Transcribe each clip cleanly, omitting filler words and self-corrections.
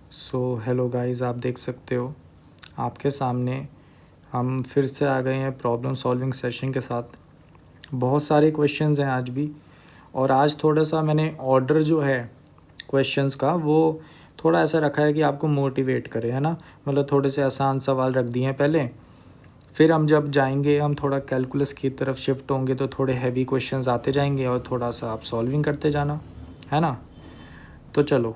Hello guys, आप देख सकते हो आपके सामने हम फिर से आ गए हैं प्रॉब्लम सॉल्विंग सेशन के साथ। बहुत सारे क्वेश्चंस हैं आज भी, और आज थोड़ा सा मैंने ऑर्डर जो है क्वेश्चंस का वो थोड़ा ऐसा रखा है कि आपको मोटिवेट करे, है ना। मतलब थोड़े से आसान सवाल रख दिए हैं पहले, फिर हम जब जाएंगे हम थोड़ा कैलकुलस की तरफ शिफ्ट होंगे तो थोड़े हैवी क्वेश्चंस आते जाएंगे और थोड़ा सा आप सॉल्विंग करते जाना, है ना। तो चलो,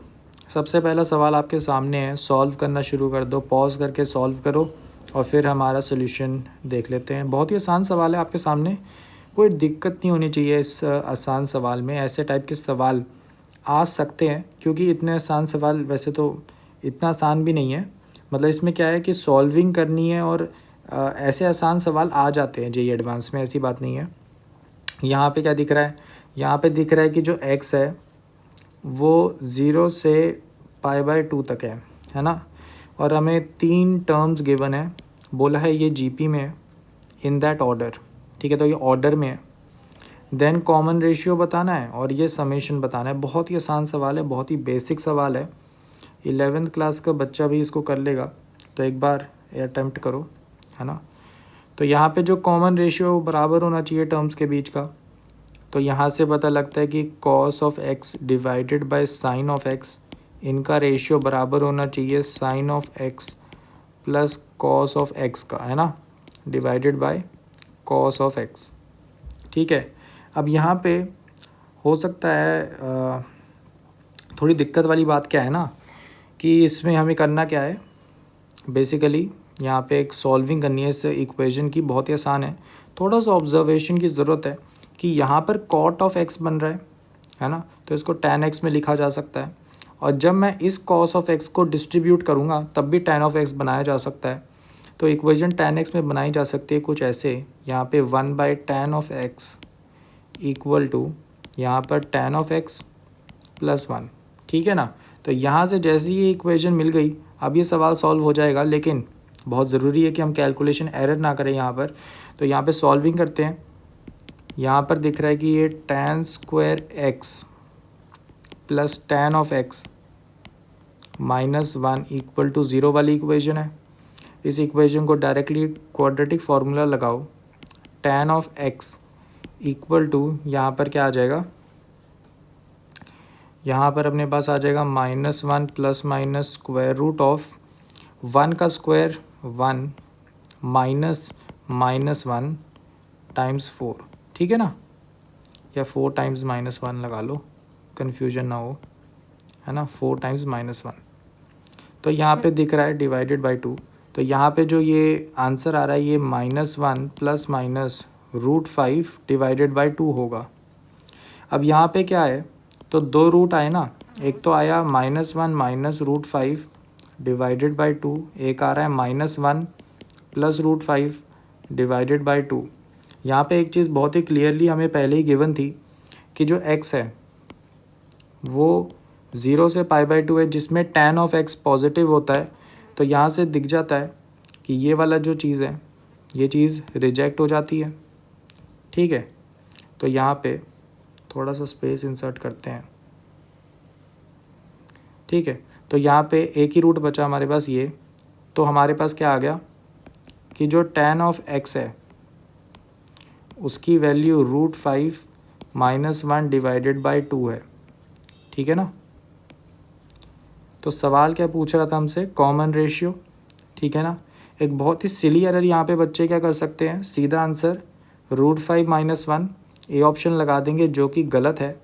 सबसे पहला सवाल आपके सामने है, सॉल्व करना शुरू कर दो, पॉज करके सॉल्व करो और फिर हमारा सोल्यूशन देख लेते हैं। बहुत ही आसान सवाल है आपके सामने, कोई दिक्कत नहीं होनी चाहिए इस आसान सवाल में। ऐसे टाइप के सवाल आ सकते हैं क्योंकि इतने आसान सवाल वैसे तो इतना आसान भी नहीं है। मतलब इसमें क्या है कि सॉल्विंग करनी है और ऐसे आसान सवाल आ जाते हैं जेईई एडवांस में, ऐसी बात नहीं है। यहाँ पे क्या दिख रहा है, यहाँ पे दिख रहा है कि जो एक्स है वो 0 से π/2 तक है ना। और हमें 3 टर्म्स गिवन है, बोला है ये जीपी में है, इन दैट ऑर्डर। ठीक है, तो ये ऑर्डर में है। देन कॉमन रेशियो बताना है और ये समेशन बताना है। बहुत ही आसान सवाल है, बहुत ही बेसिक सवाल है, 11th क्लास का बच्चा भी इसको कर लेगा। तो एक बार अटैम्प्ट करो, है ना। तो यहाँ पे जो कॉमन रेशियो बराबर होना चाहिए टर्म्स के बीच का, तो यहाँ से पता लगता है कि cos of X divided by sine of X, इनका रेशियो बराबर होना चाहिए sine of X plus cos of X का, है ना, divided by cos of X. ठीक है, अब यहाँ पे हो सकता है थोड़ी दिक्कत वाली बात क्या है ना, कि इसमें हमें करना क्या है, बेसिकली यहाँ पे एक सॉल्विंग करनी है इस इक्वेशन की। बहुत ही आसान है, थोड़ा सा ऑब्जर्वेशन की ज़रूरत है कि यहाँ पर कॉट ऑफ एक्स बन रहा है ना, तो इसको tan x में लिखा जा सकता है। और जब मैं इस कॉस ऑफ एक्स को डिस्ट्रीब्यूट करूँगा तब भी tan ऑफ एक्स बनाया जा सकता है। तो इक्वेशन tan x में बनाई जा सकती है कुछ ऐसे, यहाँ पे 1/tan of X equal to यहाँ पर tan ऑफ एक्स प्लस 1। ठीक है ना। तो यहाँ से जैसी ये इक्वेशन मिल गई, अब ये सवाल सॉल्व हो जाएगा, लेकिन बहुत ज़रूरी है कि हम कैलकुलेशन एरर ना करें यहाँ पर। तो यहाँ पे सॉल्विंग करते हैं। यहाँ पर दिख रहा है कि ये tan square X plus tan of X minus 1 equal to 0 वाली इक्वेशन है। इस इक्वेशन को डायरेक्टली क्वाड्रेटिक फार्मूला लगाओ, tan of X equal to यहाँ पर क्या आ जाएगा, यहाँ पर अपने पास आ जाएगा -1 plus minus square root of 1 का स्क्वायर 1 माइनस -1 टाइम्स 4। ठीक है ना, या 4 टाइम्स -1 लगा लो, कन्फ्यूजन ना हो, है ना। 4 टाइम्स -1, तो यहाँ पे दिख रहा है डिवाइडेड बाय 2। तो यहाँ पे जो ये आंसर आ रहा है ये -1 प्लस माइनस √5 डिवाइडेड बाय 2 होगा। अब यहाँ पे क्या है, तो 2 रूट आए ना, एक तो आया -1 माइनस √5 डिवाइडेड बाय 2, एक आ रहा है -1 प्लस √5 डिवाइडेड बाय 2। यहाँ पे एक चीज़ बहुत ही क्लियरली हमें पहले ही गिवन थी कि जो x है वो 0 से π/2 है, जिसमें tan ऑफ x पॉजिटिव होता है। तो यहाँ से दिख जाता है कि ये वाला जो चीज़ है ये चीज़ रिजेक्ट हो जाती है। ठीक है, तो यहाँ पे थोड़ा सा स्पेस इंसर्ट करते हैं। ठीक है, तो यहाँ पे एक ही रूट बचा हमारे पास ये, तो हमारे पास क्या आ गया कि जो tan ऑफ x है उसकी वैल्यू √5 माइनस 1 डिवाइडेड बाय 2 है। ठीक है ना। तो सवाल क्या पूछ रहा था हमसे, कॉमन रेशियो। ठीक है ना, एक बहुत ही सिली एरर यहाँ पे बच्चे क्या कर सकते हैं, सीधा आंसर √5 माइनस 1 ए ऑप्शन लगा देंगे, जो कि गलत है।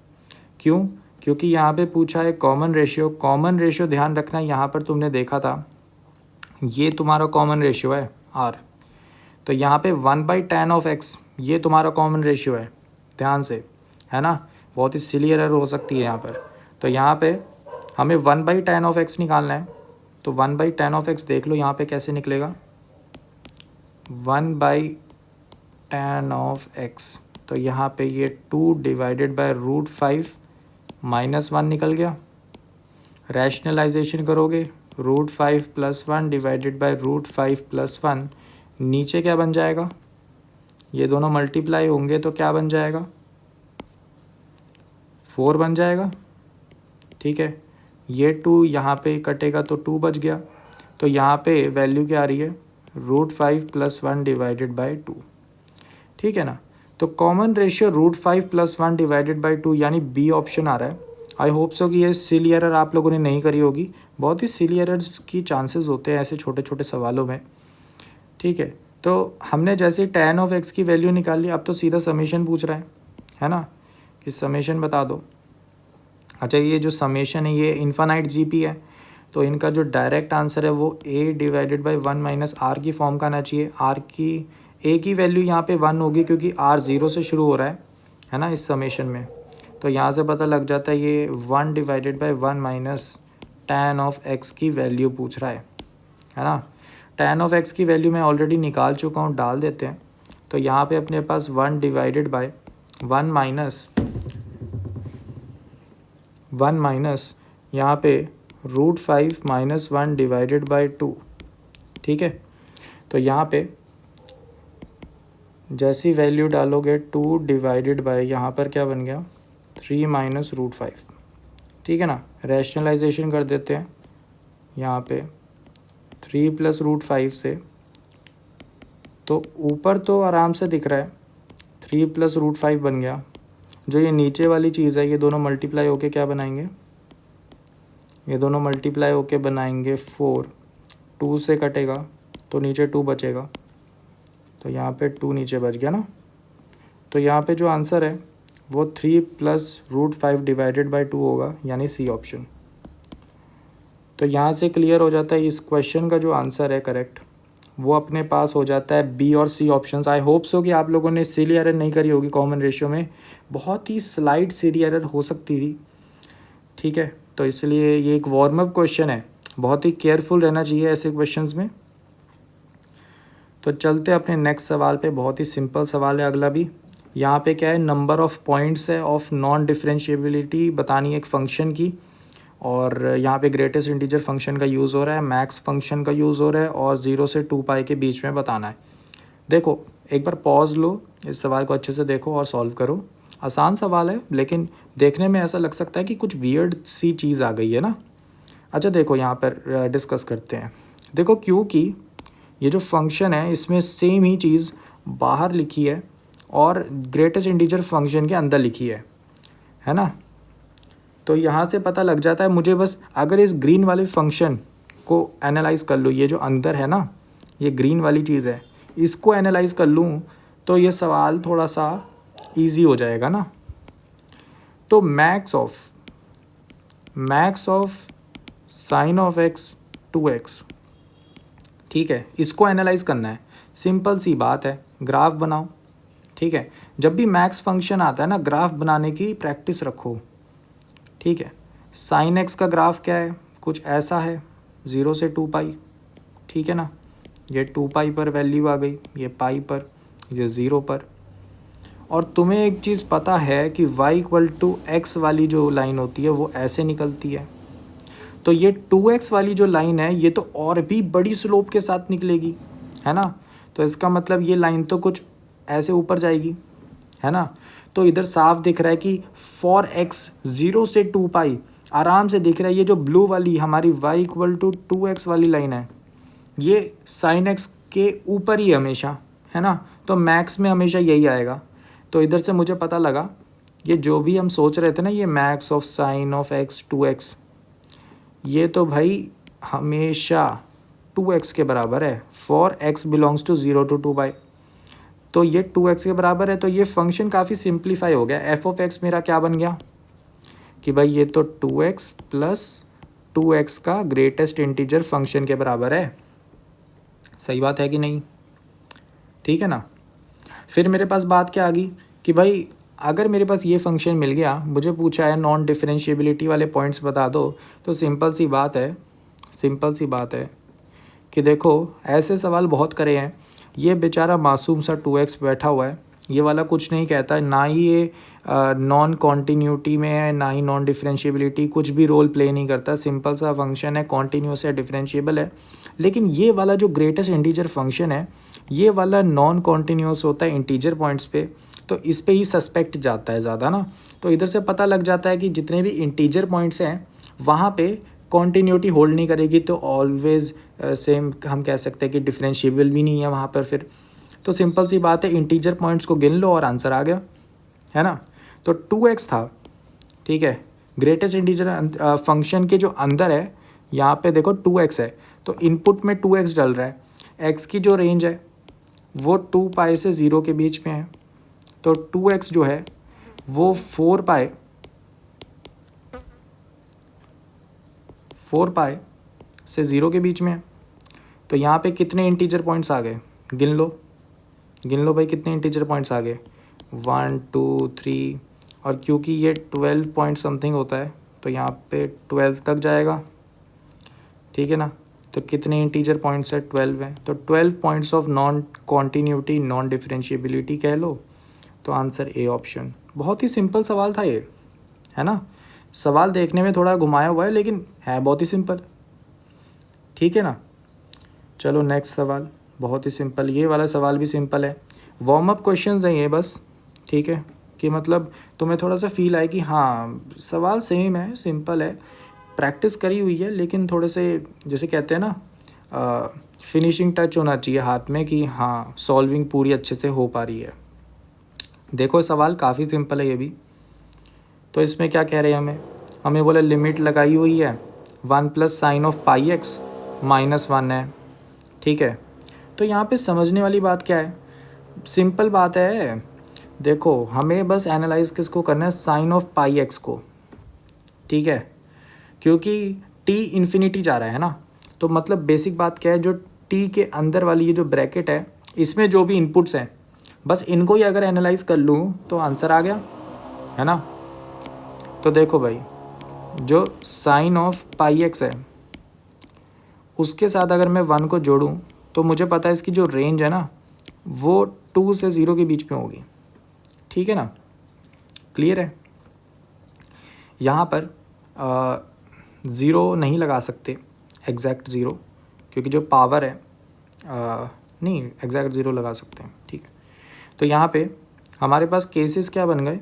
क्यों, क्योंकि यहाँ पे पूछा है कॉमन रेशियो। कॉमन रेशियो ध्यान रखना, यहाँ पर तुमने देखा था ये तुम्हारा कॉमन रेशियो है R, तो यहाँ पे 1/tan ऑफ एक्स ये तुम्हारा कॉमन रेशियो है, ध्यान से, है ना। बहुत ही सिली एरर हो सकती है यहाँ पर। तो यहाँ पे हमें 1/tan ऑफ एक्स निकालना है, तो 1/tan ऑफ एक्स देख लो यहाँ पे कैसे निकलेगा, 1/tan ऑफ एक्स, तो यहाँ पे ये 2 डिवाइडेड बाय √5 माइनस 1 निकल गया। रैशनलाइजेशन करोगे, √5 प्लस 1 डिवाइडेड बाय √5 प्लस 1, नीचे क्या बन जाएगा, ये दोनों मल्टीप्लाई होंगे तो क्या बन जाएगा, 4 बन जाएगा। ठीक है, ये 2 यहाँ पे कटेगा तो 2 बच गया। तो यहाँ पे वैल्यू क्या आ रही है, √5 + 1 डिवाइडेड बाई 2, ठीक है ना। तो कॉमन रेशियो √5 + 1 डिवाइडेड बाई 2 यानी बी ऑप्शन आ रहा है। आई होप सो कि ये सिली एरर आप लोगों ने नहीं करी होगी, बहुत ही सिली एरर्स की चांसेस होते हैं ऐसे छोटे छोटे सवालों में, ठीक है। तो हमने जैसे tan ऑफ x की वैल्यू निकाल ली, अब तो सीधा समेशन पूछ रहा है ना, कि समेशन बता दो। अच्छा, ये जो समेशन है ये इन्फानाइट जीपी है, तो इनका जो डायरेक्ट आंसर है वो a डिवाइडेड बाई 1 - r की फॉर्म का आना चाहिए। r की a की वैल्यू यहाँ पे 1 होगी क्योंकि r 0 से शुरू हो रहा है ना इस समेशन में। तो यहाँ से पता लग जाता है ये 1 divided by 1 - tan of x की वैल्यू पूछ रहा है ना। tan ऑफ x की वैल्यू मैं ऑलरेडी निकाल चुका हूँ, डाल देते हैं। तो यहाँ पे अपने पास 1 डिवाइडेड बाई 1 माइनस यहाँ पे √5 - 1 डिवाइडेड बाई 2, ठीक है। तो यहाँ पे जैसी वैल्यू डालोगे 2 डिवाइडेड बाई यहाँ पर क्या बन गया 3 - √5, ठीक है ना। रैशनलाइजेशन कर देते हैं यहाँ पे 3 + √5 से, तो ऊपर तो आराम से दिख रहा है 3 + √5 बन गया। जो ये नीचे वाली चीज़ है ये दोनों मल्टीप्लाई होके क्या बनाएंगे, ये दोनों मल्टीप्लाई होके बनाएंगे 4, 2 से कटेगा तो नीचे 2 बचेगा, तो यहाँ पे 2 नीचे बच गया ना। तो यहाँ पे जो आंसर है वो 3 + √5 डिवाइडेड बाई 2 होगा, यानी सी ऑप्शन। तो यहाँ से क्लियर हो जाता है इस क्वेश्चन का जो आंसर है करेक्ट वो अपने पास हो जाता है बी और सी ऑप्शंस। आई होप सो कि आप लोगों ने सिली एरर नहीं करी होगी कॉमन रेशियो में, बहुत ही स्लाइट सिली एरर हो सकती थी, ठीक है। तो इसलिए ये एक वार्म अप क्वेश्चन है, बहुत ही केयरफुल रहना चाहिए ऐसे क्वेश्चंस में। तो चलते अपने नेक्स्ट सवाल पे, बहुत ही सिंपल सवाल है अगला भी। यहाँ पे क्या है, नंबर ऑफ़ पॉइंट्स है ऑफ नॉन डिफरेंशिएबिलिटी बतानी है एक फ़ंक्शन की, और यहाँ पे ग्रेटेस्ट इंटीजर फंक्शन का यूज़ हो रहा है, मैक्स फंक्शन का यूज़ हो रहा है, और 0 से 2π के बीच में बताना है। देखो एक बार पॉज लो, इस सवाल को अच्छे से देखो और सॉल्व करो। आसान सवाल है लेकिन देखने में ऐसा लग सकता है कि कुछ वियर्ड सी चीज़ आ गई है ना। अच्छा देखो यहाँ पर डिस्कस करते हैं। देखो क्योंकि ये जो फंक्शन है इसमें सेम ही चीज़ बाहर लिखी है और ग्रेटेस्ट इंटीजर फंक्शन के अंदर लिखी है ना। तो यहाँ से पता लग जाता है मुझे, बस अगर इस ग्रीन वाले फंक्शन को एनालाइज़ कर लो, ये जो अंदर है ना ये ग्रीन वाली चीज़ है, इसको एनालाइज़ कर लूँ तो ये सवाल थोड़ा सा इजी हो जाएगा ना। तो max of sine of x 2x, ठीक है, इसको एनालाइज़ करना है। सिंपल सी बात है, ग्राफ बनाओ, ठीक है। जब भी मैक्स फंक्शन आता है ना, ग्राफ बनाने की प्रैक्टिस रखो, ठीक है। साइन x का ग्राफ क्या है, कुछ ऐसा है 0 से 2π, ठीक है ना। ये 2π पर वैल्यू आ गई, ये पाई पर, ये 0 पर। और तुम्हें एक चीज़ पता है कि y = x वाली जो लाइन होती है वो ऐसे निकलती है, तो ये 2x वाली जो लाइन है ये तो और भी बड़ी स्लोप के साथ निकलेगी, है ना। तो इसका मतलब ये लाइन तो कुछ ऐसे ऊपर जाएगी, है ना। तो इधर साफ दिख रहा है कि फॉर x 0 से 2π आराम से दिख रहा है, ये जो ब्लू वाली हमारी y = 2x वाली लाइन है ये साइन x के ऊपर ही हमेशा, है ना। तो मैक्स में हमेशा यही आएगा। तो इधर से मुझे पता लगा ये जो भी हम सोच रहे थे ना, ये max of sine of x 2x, ये तो भाई हमेशा 2x के बराबर है for x belongs to 0 to 2π। तो ये 2x के बराबर है, तो ये फंक्शन काफ़ी सिंप्लीफाई हो गया। f ऑफ x मेरा क्या बन गया कि भाई ये तो 2x + 2x का ग्रेटेस्ट इंटीजर फंक्शन के बराबर है। सही बात है कि नहीं, ठीक है ना। फिर मेरे पास बात क्या आ गई कि भाई अगर मेरे पास ये फंक्शन मिल गया, मुझे पूछा है नॉन डिफरेंशिएबिलिटी वाले पॉइंट्स बता दो, तो सिंपल सी बात है कि देखो ऐसे सवाल बहुत करे हैं। ये बेचारा मासूम सा 2x बैठा हुआ है, ये वाला कुछ नहीं कहता, ना ही ये नॉन कॉन्टीन्यूटी में है ना ही नॉन डिफरेंशिएबिलिटी, कुछ भी रोल प्ले नहीं करता। सिंपल सा फंक्शन है, कॉन्टीन्यूस है, डिफरेंशिएबल है। लेकिन ये वाला जो ग्रेटेस्ट इंटीजर फंक्शन है ये वाला नॉन कॉन्टीन्यूस होता है इंटीजर पॉइंट्स पे, तो इस पे ही सस्पेक्ट जाता है ज़्यादा ना। तो इधर से पता लग जाता है कि जितने भी इंटीजर पॉइंट्स हैं वहाँ पे कॉन्टीन्यूटी होल्ड नहीं करेगी, तो ऑलवेज सेम हम कह सकते हैं कि डिफरेंशिएबल भी नहीं है वहाँ पर फिर। तो सिंपल सी बात है, इंटीजर पॉइंट्स को गिन लो और आंसर आ गया, है ना। तो 2x था, ठीक है। ग्रेटेस्ट इंटीजर फंक्शन के जो अंदर है, यहाँ पे देखो 2x है, तो इनपुट में 2x डल रहा है। x की जो रेंज है वो 2 पाई से 0 के बीच में है, तो 2x जो है वो 4 पाई से 0 के बीच में है। तो यहाँ पे कितने इंटीजर पॉइंट्स आ गए, गिन लो भाई, कितने इंटीजर पॉइंट्स आ गए, 1 2 3, और क्योंकि ये 12 पॉइंट समथिंग होता है तो यहाँ पे 12 तक जाएगा, ठीक है ना। तो कितने इंटीजर पॉइंट्स है, 12 है, तो 12 points of non continuity non differentiability कह लो। तो आंसर ए ऑप्शन। बहुत ही सिंपल सवाल था ये, है ना। सवाल देखने में थोड़ा घुमाया हुआ है लेकिन है बहुत ही सिंपल, ठीक है ना। चलो नेक्स्ट सवाल, बहुत ही सिंपल, ये वाला सवाल भी सिंपल है। वार्म अप क्वेश्चंस हैं ये बस, ठीक है, कि मतलब तुम्हें थोड़ा सा फील आए कि हाँ सवाल सेम है, सिंपल है, प्रैक्टिस करी हुई है, लेकिन थोड़े से जैसे कहते हैं ना फिनिशिंग टच होना चाहिए हाथ में कि हाँ सॉल्विंग पूरी अच्छे से हो पा रही है। देखो सवाल काफ़ी सिंपल है ये भी। तो इसमें क्या कह रहे हैं, हमें बोले लिमिट लगाई हुई है 1 plus sine of pi x -1 है, ठीक है। तो यहाँ पे समझने वाली बात क्या है, सिंपल बात है। देखो हमें बस एनालाइज किसको करना है, साइन ऑफ पाई एक्स को, ठीक है, क्योंकि t इन्फिनिटी जा रहा है ना। तो मतलब बेसिक बात क्या है, जो t के अंदर वाली ये जो ब्रैकेट है, इसमें जो भी इनपुट्स हैं बस इनको ही अगर एनालाइज कर लूँ तो आंसर आ गया, है ना। तो देखो भाई, जो साइन ऑफ पाई एक्स है उसके साथ अगर मैं 1 को जोड़ूँ तो मुझे पता है इसकी जो रेंज है ना वो 2 से 0 के बीच में होगी, ठीक है ना, क्लियर है। यहाँ पर 0 नहीं लगा सकते, एग्जैक्ट 0, क्योंकि जो पावर है नहीं एग्जैक्ट 0 लगा सकते हैं, ठीक है। तो यहाँ पे हमारे पास केसेस क्या बन गए,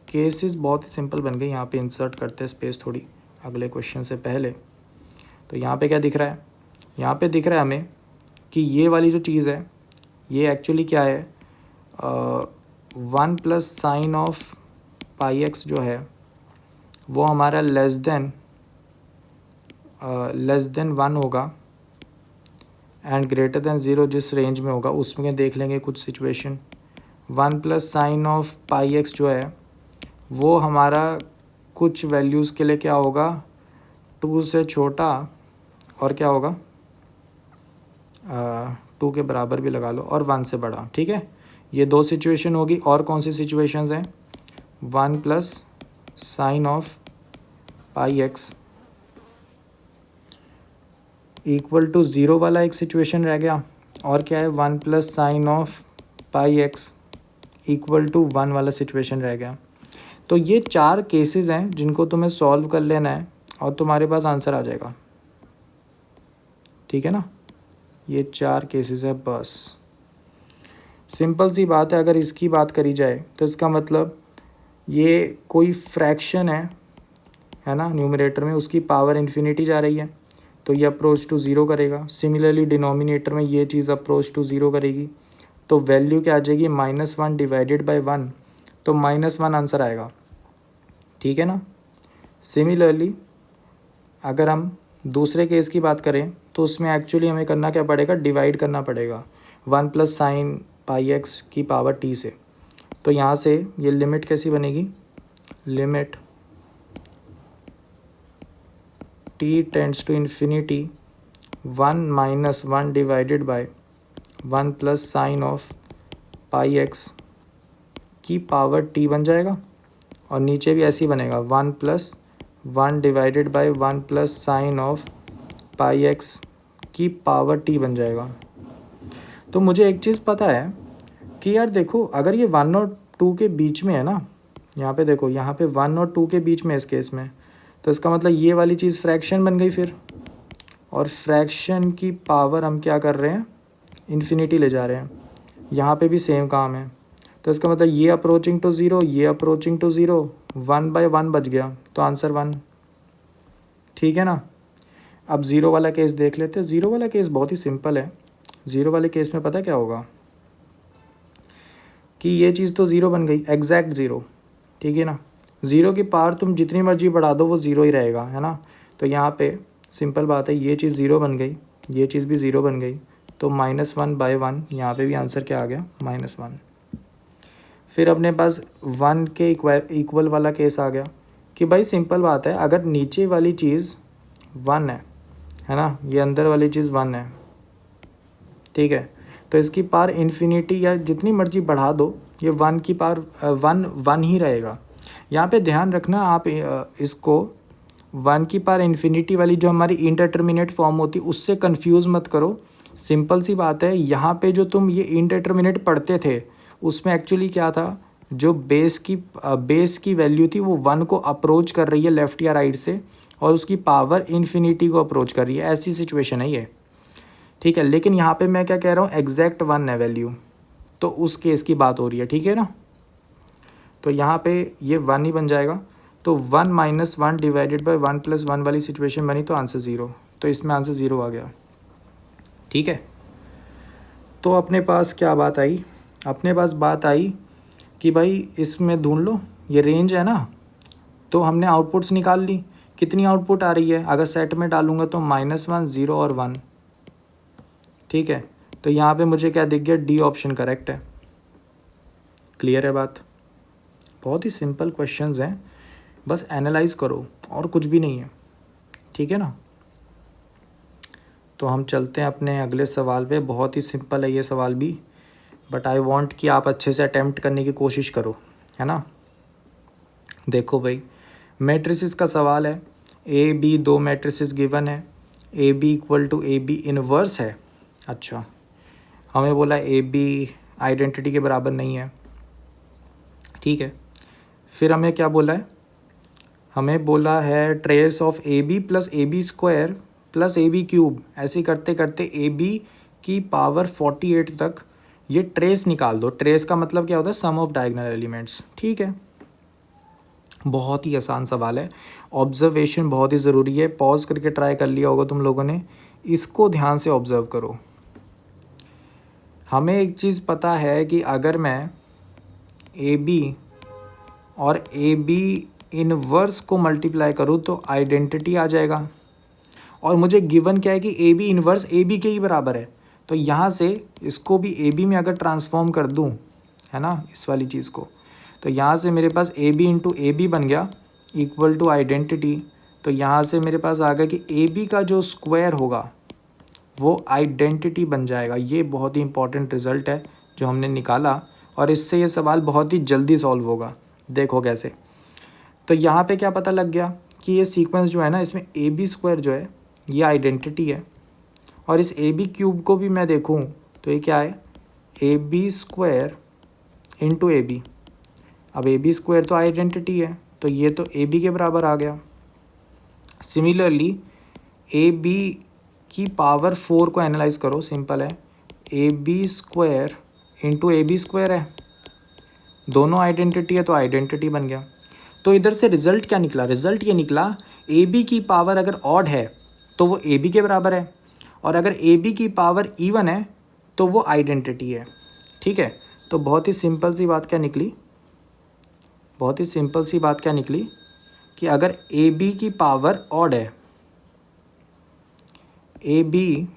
केसेस बहुत ही सिंपल बन गए। यहाँ पे इंसर्ट करते हैं स्पेस थोड़ी अगले क्वेश्चन से पहले। तो यहाँ पे क्या दिख रहा है, यहाँ पे दिख रहा है हमें कि ये वाली जो चीज़ है ये एक्चुअली क्या है, 1 plus sine of pi x जो है वो हमारा लेस देन 1 होगा एंड ग्रेटर देन 0 जिस रेंज में होगा उसमें देख लेंगे कुछ situation. 1 plus sine of pi x जो है वो हमारा कुछ वैल्यूज़ के लिए क्या होगा, 2 से छोटा और क्या होगा 2 के बराबर भी लगा लो और 1 से बड़ा, ठीक है। ये 2 सिचुएशन होगी। और कौन सी सिचुएशंस हैं, 1 plus sine of pi X equal to 0 वाला एक सिचुएशन रह गया, और क्या है 1 plus sine of pi X equal to 1 वाला सिचुएशन रह गया। तो ये 4 केसेस हैं जिनको तुम्हें सॉल्व कर लेना है और तुम्हारे पास आंसर आ जाएगा, ठीक है ना। ये 4 केसेस है बस, सिंपल सी बात है। अगर इसकी बात करी जाए तो इसका मतलब ये कोई फ्रैक्शन है ना, न्यूमरेटर में उसकी पावर इन्फिनिटी जा रही है तो ये अप्रोच टू 0 करेगा। सिमिलरली डिनोमिनेटर में ये चीज़ अप्रोच टू 0 करेगी, तो वैल्यू क्या आ जाएगी, -1 डिवाइडेड बाय 1, तो -1 आंसर आएगा, ठीक है ना। सिमिलरली अगर हम दूसरे केस की बात करें तो उसमें एक्चुअली हमें करना क्या पड़ेगा, डिवाइड करना पड़ेगा 1 प्लस साइन पाई एक्स की पावर t से। तो यहाँ से ये लिमिट कैसी बनेगी, limit t tends to infinity 1 - 1 divided by 1 plus sine of pi X की पावर t बन जाएगा, और नीचे भी ऐसे ही बनेगा 1 plus 1 divided by 1 plus sine of pi X की पावर t बन जाएगा। तो मुझे एक चीज़ पता है कि यार देखो, अगर ये 1 और 2 के बीच में है ना, यहाँ पे देखो, यहाँ पे 1 और 2 के बीच में इस केस में, तो इसका मतलब ये वाली चीज़ फ्रैक्शन बन गई फिर, और फ्रैक्शन की पावर हम क्या कर रहे हैं, इन्फिनिटी ले जा रहे हैं। यहाँ पे भी सेम काम है, तो इसका मतलब ये अप्रोचिंग टू 0, ये अप्रोचिंग टू 0, 1/1 बच गया, तो आंसर 1। ठीक है ना। अब ज़ीरो वाला केस देख लेते हैं। ज़ीरो वाला केस बहुत ही सिंपल है। ज़ीरो वाले केस में पता क्या होगा कि ये चीज़ तो ज़ीरो बन गई, एग्जैक्ट ज़ीरो, ठीक है ना। ज़ीरो की पावर तुम जितनी मर्जी बढ़ा दो वो ज़ीरो ही रहेगा, है ना। तो यहाँ पे सिंपल बात है, ये चीज़ ज़ीरो बन गई, ये चीज़ भी ज़ीरो बन गई, तो -1/1, यहाँ पे भी आंसर क्या आ गया, -1। फिर अपने पास 1 के इक्वल वाला केस आ गया कि भाई सिंपल बात है, अगर नीचे वाली चीज़ 1 है ना, ये अंदर वाली चीज़ 1 है, ठीक है, तो इसकी पावर इन्फिनिटी या जितनी मर्जी बढ़ा दो, ये 1 की पावर 1 ही रहेगा। यहाँ पे ध्यान रखना आप, इसको 1 की पावर इन्फिनिटी वाली जो हमारी इंडिटरमिनेट फॉर्म होती है उससे कंफ्यूज मत करो। सिंपल सी बात है, यहाँ पे जो तुम ये इंडिटरमिनेट पढ़ते थे उसमें एक्चुअली क्या था, जो बेस की वैल्यू थी वो 1 को अप्रोच कर रही है लेफ़्ट या राइट से, और उसकी पावर इन्फिनिटी को अप्रोच कर रही है, ऐसी सिचुएशन है ये, ठीक है। लेकिन यहाँ पे मैं क्या कह रहा हूँ, एग्जैक्ट 1 है वैल्यू, तो उस केस की बात हो रही है, ठीक है ना। तो यहाँ पे ये 1 ही बन जाएगा, तो 1 - 1 डिवाइडेड बाई 1 + 1 वाली सिचुएशन बनी, तो आंसर 0, तो इसमें आंसर 0 आ गया, ठीक है। तो अपने पास क्या बात आई, अपने पास बात आई कि भाई इसमें ढूंढ लो, ये रेंज है ना, तो हमने आउटपुट्स निकाल ली, कितनी आउटपुट आ रही है, अगर सेट में डालूंगा तो -1, 0 और 1, ठीक है। तो यहाँ पे मुझे क्या दिख गया, डी ऑप्शन करेक्ट है। क्लियर है बात। बहुत ही सिंपल क्वेश्चंस हैं, बस एनालाइज करो और कुछ भी नहीं है, ठीक है ना। तो हम चलते हैं अपने अगले सवाल पे। बहुत ही सिंपल है ये सवाल भी, बट आई वांट कि आप अच्छे से अटेम्प्ट करने की कोशिश करो, है ना। देखो भाई, मैट्रिसेस का सवाल है, ए बी दो मैट्रिसेस गिवन है, A B equal to A B inverse है। अच्छा, हमें बोला ए बी आइडेंटिटी के बराबर नहीं है, ठीक है। फिर हमें क्या बोला है, हमें बोला है trace of A B plus A B square plus A B cube, ऐसे करते करते ए बी की पावर 48 तक ये ट्रेस निकाल दो। ट्रेस का मतलब क्या होता है, सम ऑफ डायगोनल एलिमेंट्स, ठीक है। बहुत ही आसान सवाल है, ऑब्जर्वेशन बहुत ही ज़रूरी है। पॉज करके ट्राई कर लिया होगा तुम लोगों ने, इसको ध्यान से ऑब्ज़र्व करो। हमें एक चीज़ पता है कि अगर मैं ए बी और ए बी इनवर्स को मल्टीप्लाई करूँ तो आइडेंटिटी आ जाएगा, और मुझे गिवन क्या है कि A B inverse A B के ही बराबर है। तो यहाँ से इसको भी ए बी में अगर ट्रांसफॉर्म कर दूँ, है ना, इस वाली चीज़ को, तो यहाँ से मेरे पास A B into A B बन गया इक्वल टू आइडेंटिटी। तो यहाँ से मेरे पास आ गया कि ए बी का जो स्क्वायर होगा वो आइडेंटिटी बन जाएगा। ये बहुत ही इंपॉर्टेंट रिज़ल्ट है जो हमने निकाला, और इससे ये सवाल बहुत ही जल्दी सॉल्व होगा। देखो कैसे, तो यहाँ पे क्या पता लग गया कि ये सीक्वेंस जो है ना, इसमें ए बी स्क्वायर जो है ये आइडेंटिटी है, और इस ए बी क्यूब को भी मैं देखूँ तो ये क्या है, A B square into A B. अब ए बी स्क्वायर तो आइडेंटिटी है, तो ये तो ए बी के बराबर आ गया। सिमिलरली ए बी की पावर 4 को एनालाइज करो, सिंपल है, A B square into A B square है, दोनों आइडेंटिटी है तो आइडेंटिटी बन गया। तो इधर से रिजल्ट क्या निकला, रिजल्ट ये निकला ए बी की पावर अगर ऑड है तो वो ए बी के बराबर है, और अगर ए बी की पावर इवन है तो वो आइडेंटिटी है, ठीक है। तो बहुत ही सिंपल सी बात क्या निकली, बहुत ही सिंपल सी बात क्या निकली कि अगर ए बी की पावर ऑड है, ए बी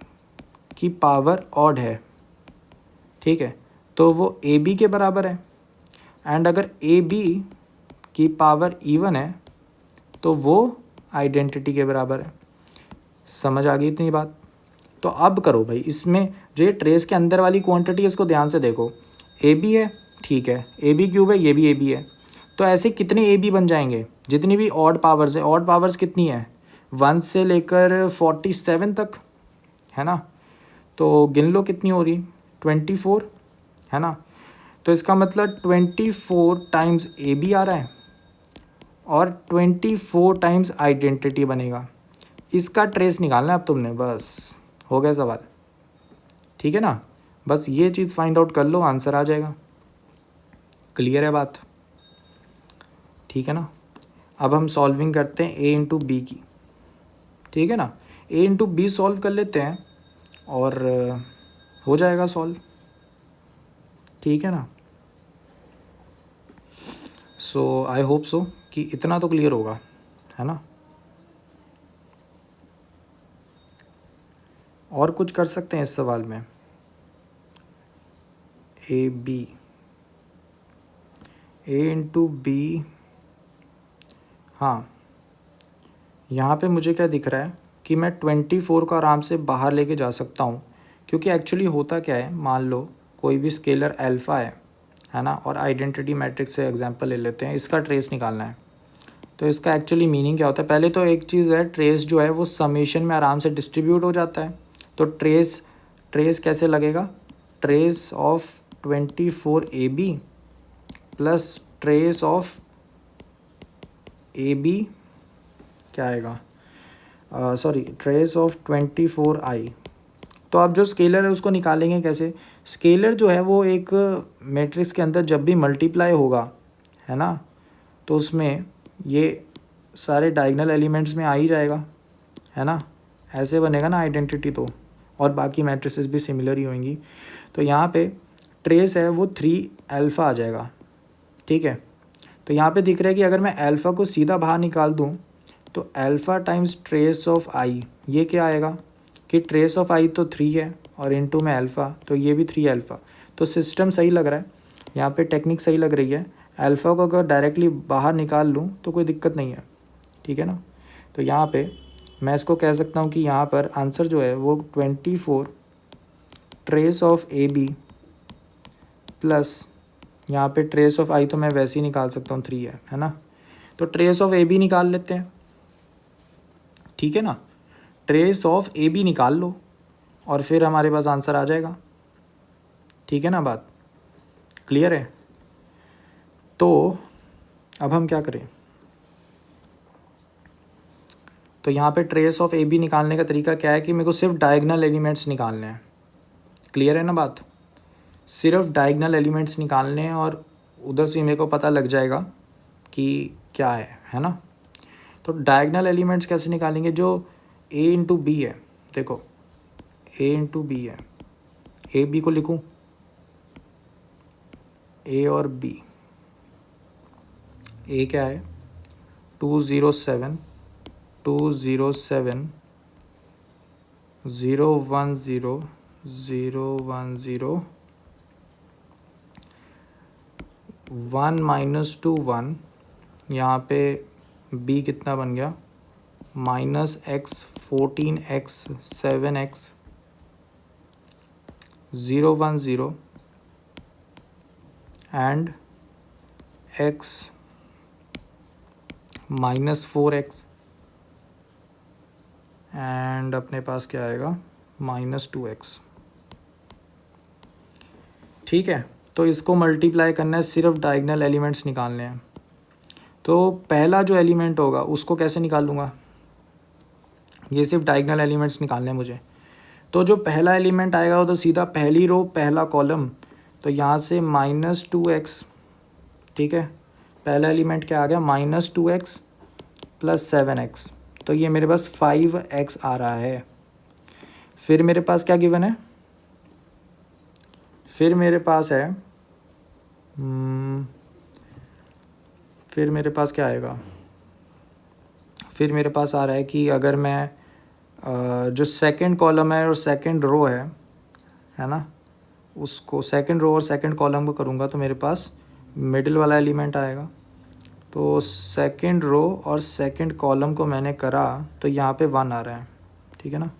की पावर ऑड है, ठीक है, तो वो ए बी के बराबर है, एंड अगर ए बी की पावर इवन है तो वो आइडेंटिटी के बराबर है। समझ आ गई इतनी बात। तो अब करो भाई, इसमें जो ये ट्रेस के अंदर वाली क्वांटिटी है इसको ध्यान से देखो, ए बी है, ठीक है, ए बी क्यूब है, ये भी ए बी है, तो ऐसे कितने ए बी बन जाएंगे, जितनी भी ऑड पावर्स है। ऑड पावर्स कितनी है, 1 से लेकर 47 तक, है ना। तो गिन लो कितनी हो रही, 24, है ना। तो इसका मतलब 24 टाइम्स ए बी आ रहा है और 24 टाइम्स आइडेंटिटी बनेगा। इसका ट्रेस निकालना है अब तुमने, बस हो गया सवाल, ठीक है ना। बस ये चीज़ फाइंड आउट कर लो, आंसर आ जाएगा। क्लियर है बात, ठीक है ना। अब हम सॉल्विंग करते हैं ए इंटू बी की। ठीक है ना। ए इंटू बी सॉल्व कर लेते हैं और हो जाएगा सॉल्व, ठीक है ना। सो आई होप सो कि इतना तो क्लियर होगा, है ना। और कुछ कर सकते हैं इस सवाल में। ए इंटू बी, हाँ यहाँ पे मुझे क्या दिख रहा है कि मैं 24 को आराम से बाहर लेके जा सकता हूँ, क्योंकि एक्चुअली होता क्या है, मान लो कोई भी स्केलर अल्फ़ा है ना, और आइडेंटिटी मैट्रिक्स से एग्जांपल ले लेते हैं, इसका ट्रेस निकालना है। तो इसका एक्चुअली मीनिंग क्या होता है, पहले तो एक चीज़ है, ट्रेस जो है वो समेशन में आराम से डिस्ट्रीब्यूट हो जाता है। तो ट्रेस कैसे लगेगा, trace of 24 AB plus trace of AB क्या आएगा, सॉरी ट्रेस ऑफ 24I। तो आप जो स्केलर है उसको निकालेंगे कैसे, स्केलर जो है वो एक मैट्रिक्स के अंदर जब भी मल्टीप्लाई होगा, है ना, तो उसमें ये सारे डायगोनल एलिमेंट्स में आ ही जाएगा, है ना, ऐसे बनेगा ना आइडेंटिटी। तो और बाकी मैट्रिसेस भी सिमिलर ही होंगी। तो यहाँ पे ट्रेस है वो 3 अल्फ़ा आ जाएगा, ठीक है। तो यहाँ पे दिख रहा है कि अगर मैं अल्फ़ा को सीधा बाहर निकाल दूँ तो अल्फ़ा टाइम्स ट्रेस ऑफ आई, ये क्या आएगा कि ट्रेस ऑफ आई तो 3 है और इनटू में अल्फ़ा, तो ये भी 3 अल्फ़ा। तो सिस्टम सही लग रहा है, यहाँ पे टेक्निक सही लग रही है। अल्फ़ा को अगर डायरेक्टली बाहर निकाल लूँ तो कोई दिक्कत नहीं है, ठीक है ना। तो यहाँ पे मैं इसको कह सकता हूँ कि यहाँ पर आंसर जो है वो 24 trace of A B plus यहाँ पे ट्रेस ऑफ आई तो मैं वैसे ही निकाल सकता हूँ 3 है ना। तो ट्रेस ऑफ ए बी निकाल लेते हैं, ठीक है ना। ट्रेस ऑफ ए बी निकाल लो और फिर हमारे पास आंसर आ जाएगा, ठीक है ना। बात क्लियर है। तो अब हम क्या करें, तो यहाँ पे ट्रेस ऑफ ए बी निकालने का तरीका क्या है कि मेरे को सिर्फ डायगोनल एलिमेंट्स निकालने हैं। क्लियर है ना बात, सिर्फ डायगोनल एलिमेंट्स निकालने हैं और उधर से मेरे को पता लग जाएगा कि क्या है ना। तो डायगोनल एलिमेंट्स कैसे निकालेंगे, जो ए इंटू बी है, देखो ए इंटू बी है, ए बी को लिखूँ, ए और बी, ए क्या है 207 207 010 010 1 माइनस 2 1, यहाँ पे b कितना बन गया minus x 14x 7x 010 and x minus 4x and अपने पास क्या आएगा माइनस 2x, ठीक है। तो इसको मल्टीप्लाई करना है, सिर्फ डायगोनल एलिमेंट्स निकालने हैं। तो पहला जो एलिमेंट होगा उसको कैसे निकालूंगा, ये सिर्फ डायगोनल एलिमेंट्स निकालने हैं मुझे। तो जो पहला एलिमेंट आएगा वो तो सीधा पहली रो पहला कॉलम, तो यहाँ से -2x, ठीक है। पहला एलिमेंट क्या आ गया -2x प्लस 7x, तो ये मेरे पास 5x आ रहा है। फिर मेरे पास क्या गिवन है, फिर मेरे पास है फिर मेरे पास क्या आएगा, फिर मेरे पास आ रहा है कि अगर मैं जो सेकंड कॉलम है और सेकंड रो है ना, उसको सेकंड रो और सेकंड कॉलम को करूँगा तो मेरे पास मिडिल वाला एलिमेंट आएगा। तो सेकंड रो और सेकंड कॉलम को मैंने करा तो यहाँ पे 1 आ रहा है, ठीक है ना।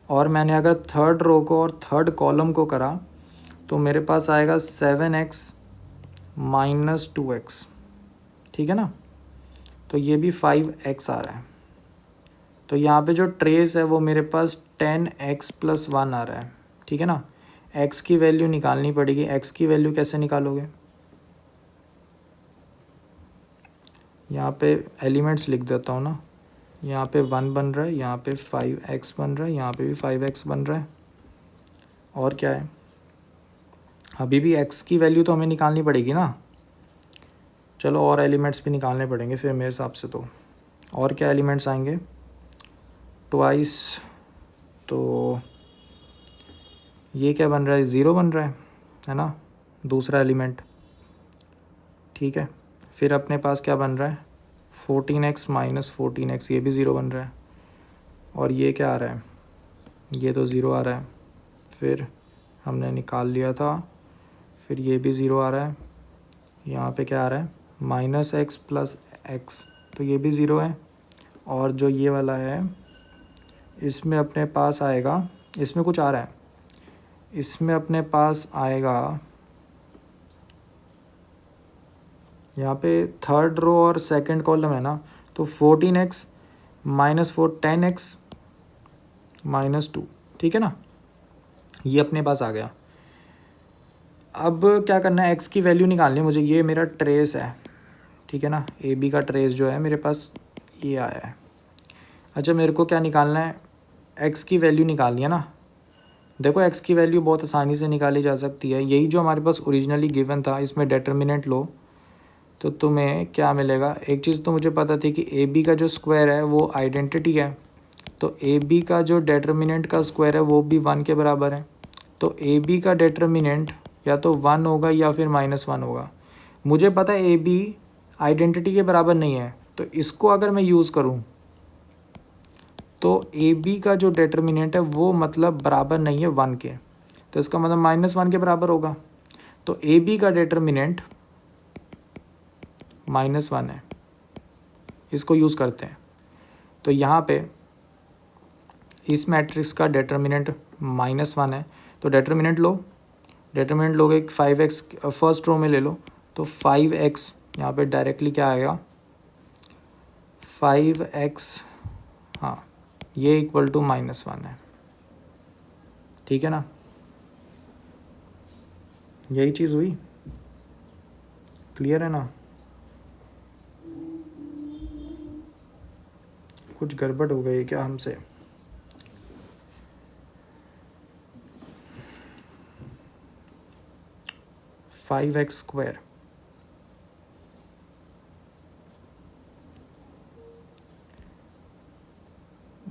और मैंने अगर थर्ड रो को और थर्ड कॉलम को करा तो मेरे पास आएगा 7x माइनस 2x, ठीक है ना। तो ये भी 5x आ रहा है। तो यहाँ पे जो ट्रेस है वो मेरे पास 10x प्लस 1 आ रहा है, ठीक है ना। x की वैल्यू निकालनी पड़ेगी, x की वैल्यू कैसे निकालोगे, यहाँ पे एलिमेंट्स लिख देता हूँ ना, यहाँ पे 1 बन रहा है, यहाँ पे 5x बन रहा है, यहाँ पे भी 5x बन रहा है। और क्या है, अभी भी x की वैल्यू तो हमें निकालनी पड़ेगी ना। चलो और एलिमेंट्स भी निकालने पड़ेंगे फिर मेरे हिसाब से। तो और क्या एलिमेंट्स आएंगे, ट्वाइस, तो ये क्या बन रहा है, 0 बन रहा है ना, दूसरा एलिमेंट। ठीक है, फिर अपने पास क्या बन रहा है, 14x माइनस 14x, ये भी 0 बन रहा है। और ये क्या आ रहा है, ये तो 0 आ रहा है, फिर हमने निकाल लिया था, फिर ये भी 0 आ रहा है। यहाँ पे क्या आ रहा है, माइनस एक्स प्लस एक्स, तो ये भी 0 है। और जो ये वाला है इसमें अपने पास आएगा, इसमें कुछ आ रहा है, इसमें अपने पास आएगा, यहाँ पे थर्ड रो और सेकंड कॉलम है ना, तो 14x माइनस 10x माइनस 2, ठीक है ना, ये अपने पास आ गया। अब क्या करना है, x की वैल्यू निकालनी है मुझे, ये मेरा ट्रेस है, ठीक है ना, ए बी का ट्रेस जो है मेरे पास ये आया है। अच्छा, मेरे को क्या निकालना है, x की वैल्यू निकालनी है ना। देखो x की वैल्यू बहुत आसानी से निकाली जा सकती है, यही जो हमारे पास ओरिजिनली गिवन था, इसमें डिटर्मिनेंट लो तो तुम्हें क्या मिलेगा। एक चीज़ तो मुझे पता थी कि ए बी का जो स्क्वायर है वो आइडेंटिटी है, तो ए बी का जो डिटर्मिनेंट का स्क्वायर है वो भी 1 के बराबर है। तो ए बी का डिटर्मिनेंट या तो 1 होगा या फिर -1 होगा। मुझे पता है ए बी आइडेंटिटी के बराबर नहीं है, तो इसको अगर मैं यूज़ करूँ तो ए बी का जो डिटर्मिनेंट है वो मतलब बराबर नहीं है 1 के, तो इसका मतलब -1 के बराबर होगा। तो ए बी का डिटर्मिनेंट -1 है, इसको यूज़ करते हैं। तो यहाँ पे इस मैट्रिक्स का डिटर्मिनेंट -1 है, तो डिटर्मिनेंट लो, डिटर्मिनेंट लोगे 5x फर्स्ट रो में ले लो, तो 5x यहाँ पे डायरेक्टली क्या आएगा, 5x, हाँ ये इक्वल टू -1 है, ठीक है ना, यही चीज़ हुई, क्लियर है ना। कुछ गड़बड़ हो गई क्या हमसे, फाइव एक्स स्क्वायर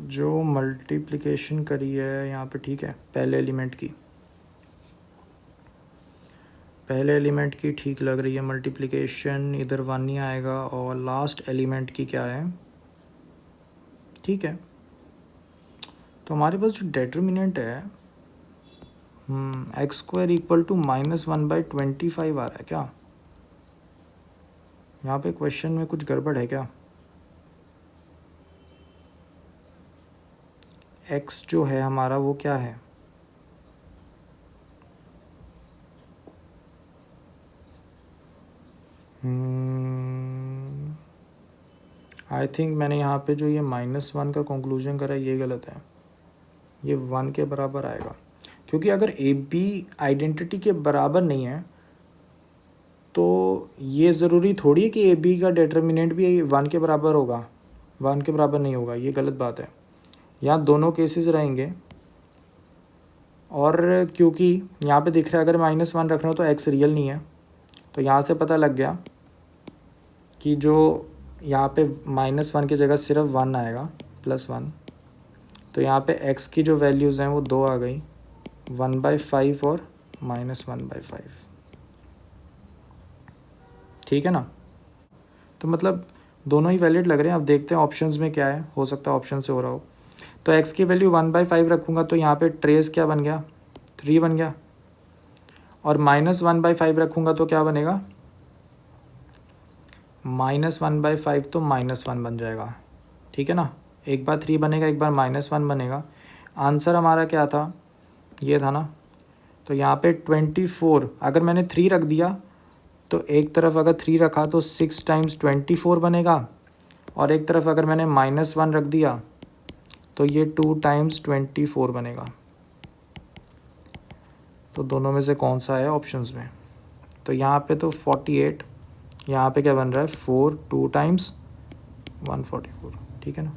जो मल्टीप्लिकेशन करी है यहाँ पे, ठीक है, पहले एलिमेंट की ठीक लग रही है मल्टीप्लिकेशन, इधर 1 ही आएगा, और लास्ट एलिमेंट की क्या है, ठीक है। तो हमारे पास जो डिटर्मिनेंट है एक्स स्क्वायर इक्वल टू -1/25 आ रहा है क्या, यहाँ पे क्वेश्चन में कुछ गड़बड़ है क्या। x जो है हमारा वो क्या है, आई थिंक मैंने यहाँ पे जो ये -1 का कंक्लूजन करा ये गलत है, ये 1 के बराबर आएगा, क्योंकि अगर ए बी आइडेंटिटी के बराबर नहीं है तो ये ज़रूरी थोड़ी है कि ए बी का डिटर्मिनेंट भी 1 के बराबर होगा, 1 के बराबर नहीं होगा, ये गलत बात है। यहाँ दोनों केसेस रहेंगे, और क्योंकि यहाँ पे दिख रहा है अगर -1 रख रहा हूँ तो x रियल नहीं है, तो यहाँ से पता लग गया कि जो यहाँ पे -1 की जगह सिर्फ 1 आएगा, +1, तो यहाँ पे x की जो वैल्यूज़ हैं वो 2 आ गई, 1/5 और -1/5, ठीक है ना। तो मतलब दोनों ही वैलिड लग रहे हैं। अब देखते हैं ऑप्शंस में क्या है, हो सकता है ऑप्शन से हो रहा हो। तो x की वैल्यू 1/5 रखूँगा तो यहाँ पे ट्रेस क्या बन गया, 3 बन गया, और -1/5 रखूँगा तो क्या बनेगा, -1/5 तो -1 बन जाएगा, ठीक है ना। एक बार 3 बनेगा, एक बार -1 बनेगा। आंसर हमारा क्या था, ये था ना, तो यहाँ पे 24 अगर मैंने 3 रख दिया तो एक तरफ अगर 3 रखा तो 6 टाइम्स 24 बनेगा, और एक तरफ अगर मैंने -1 रख दिया तो ये 2 टाइम्स 24 बनेगा। तो दोनों में से कौन सा है ऑप्शंस में, तो यहाँ पे तो 48, यहाँ पे क्या बन रहा है 4, 2 टाइम्स 144, ठीक है ना।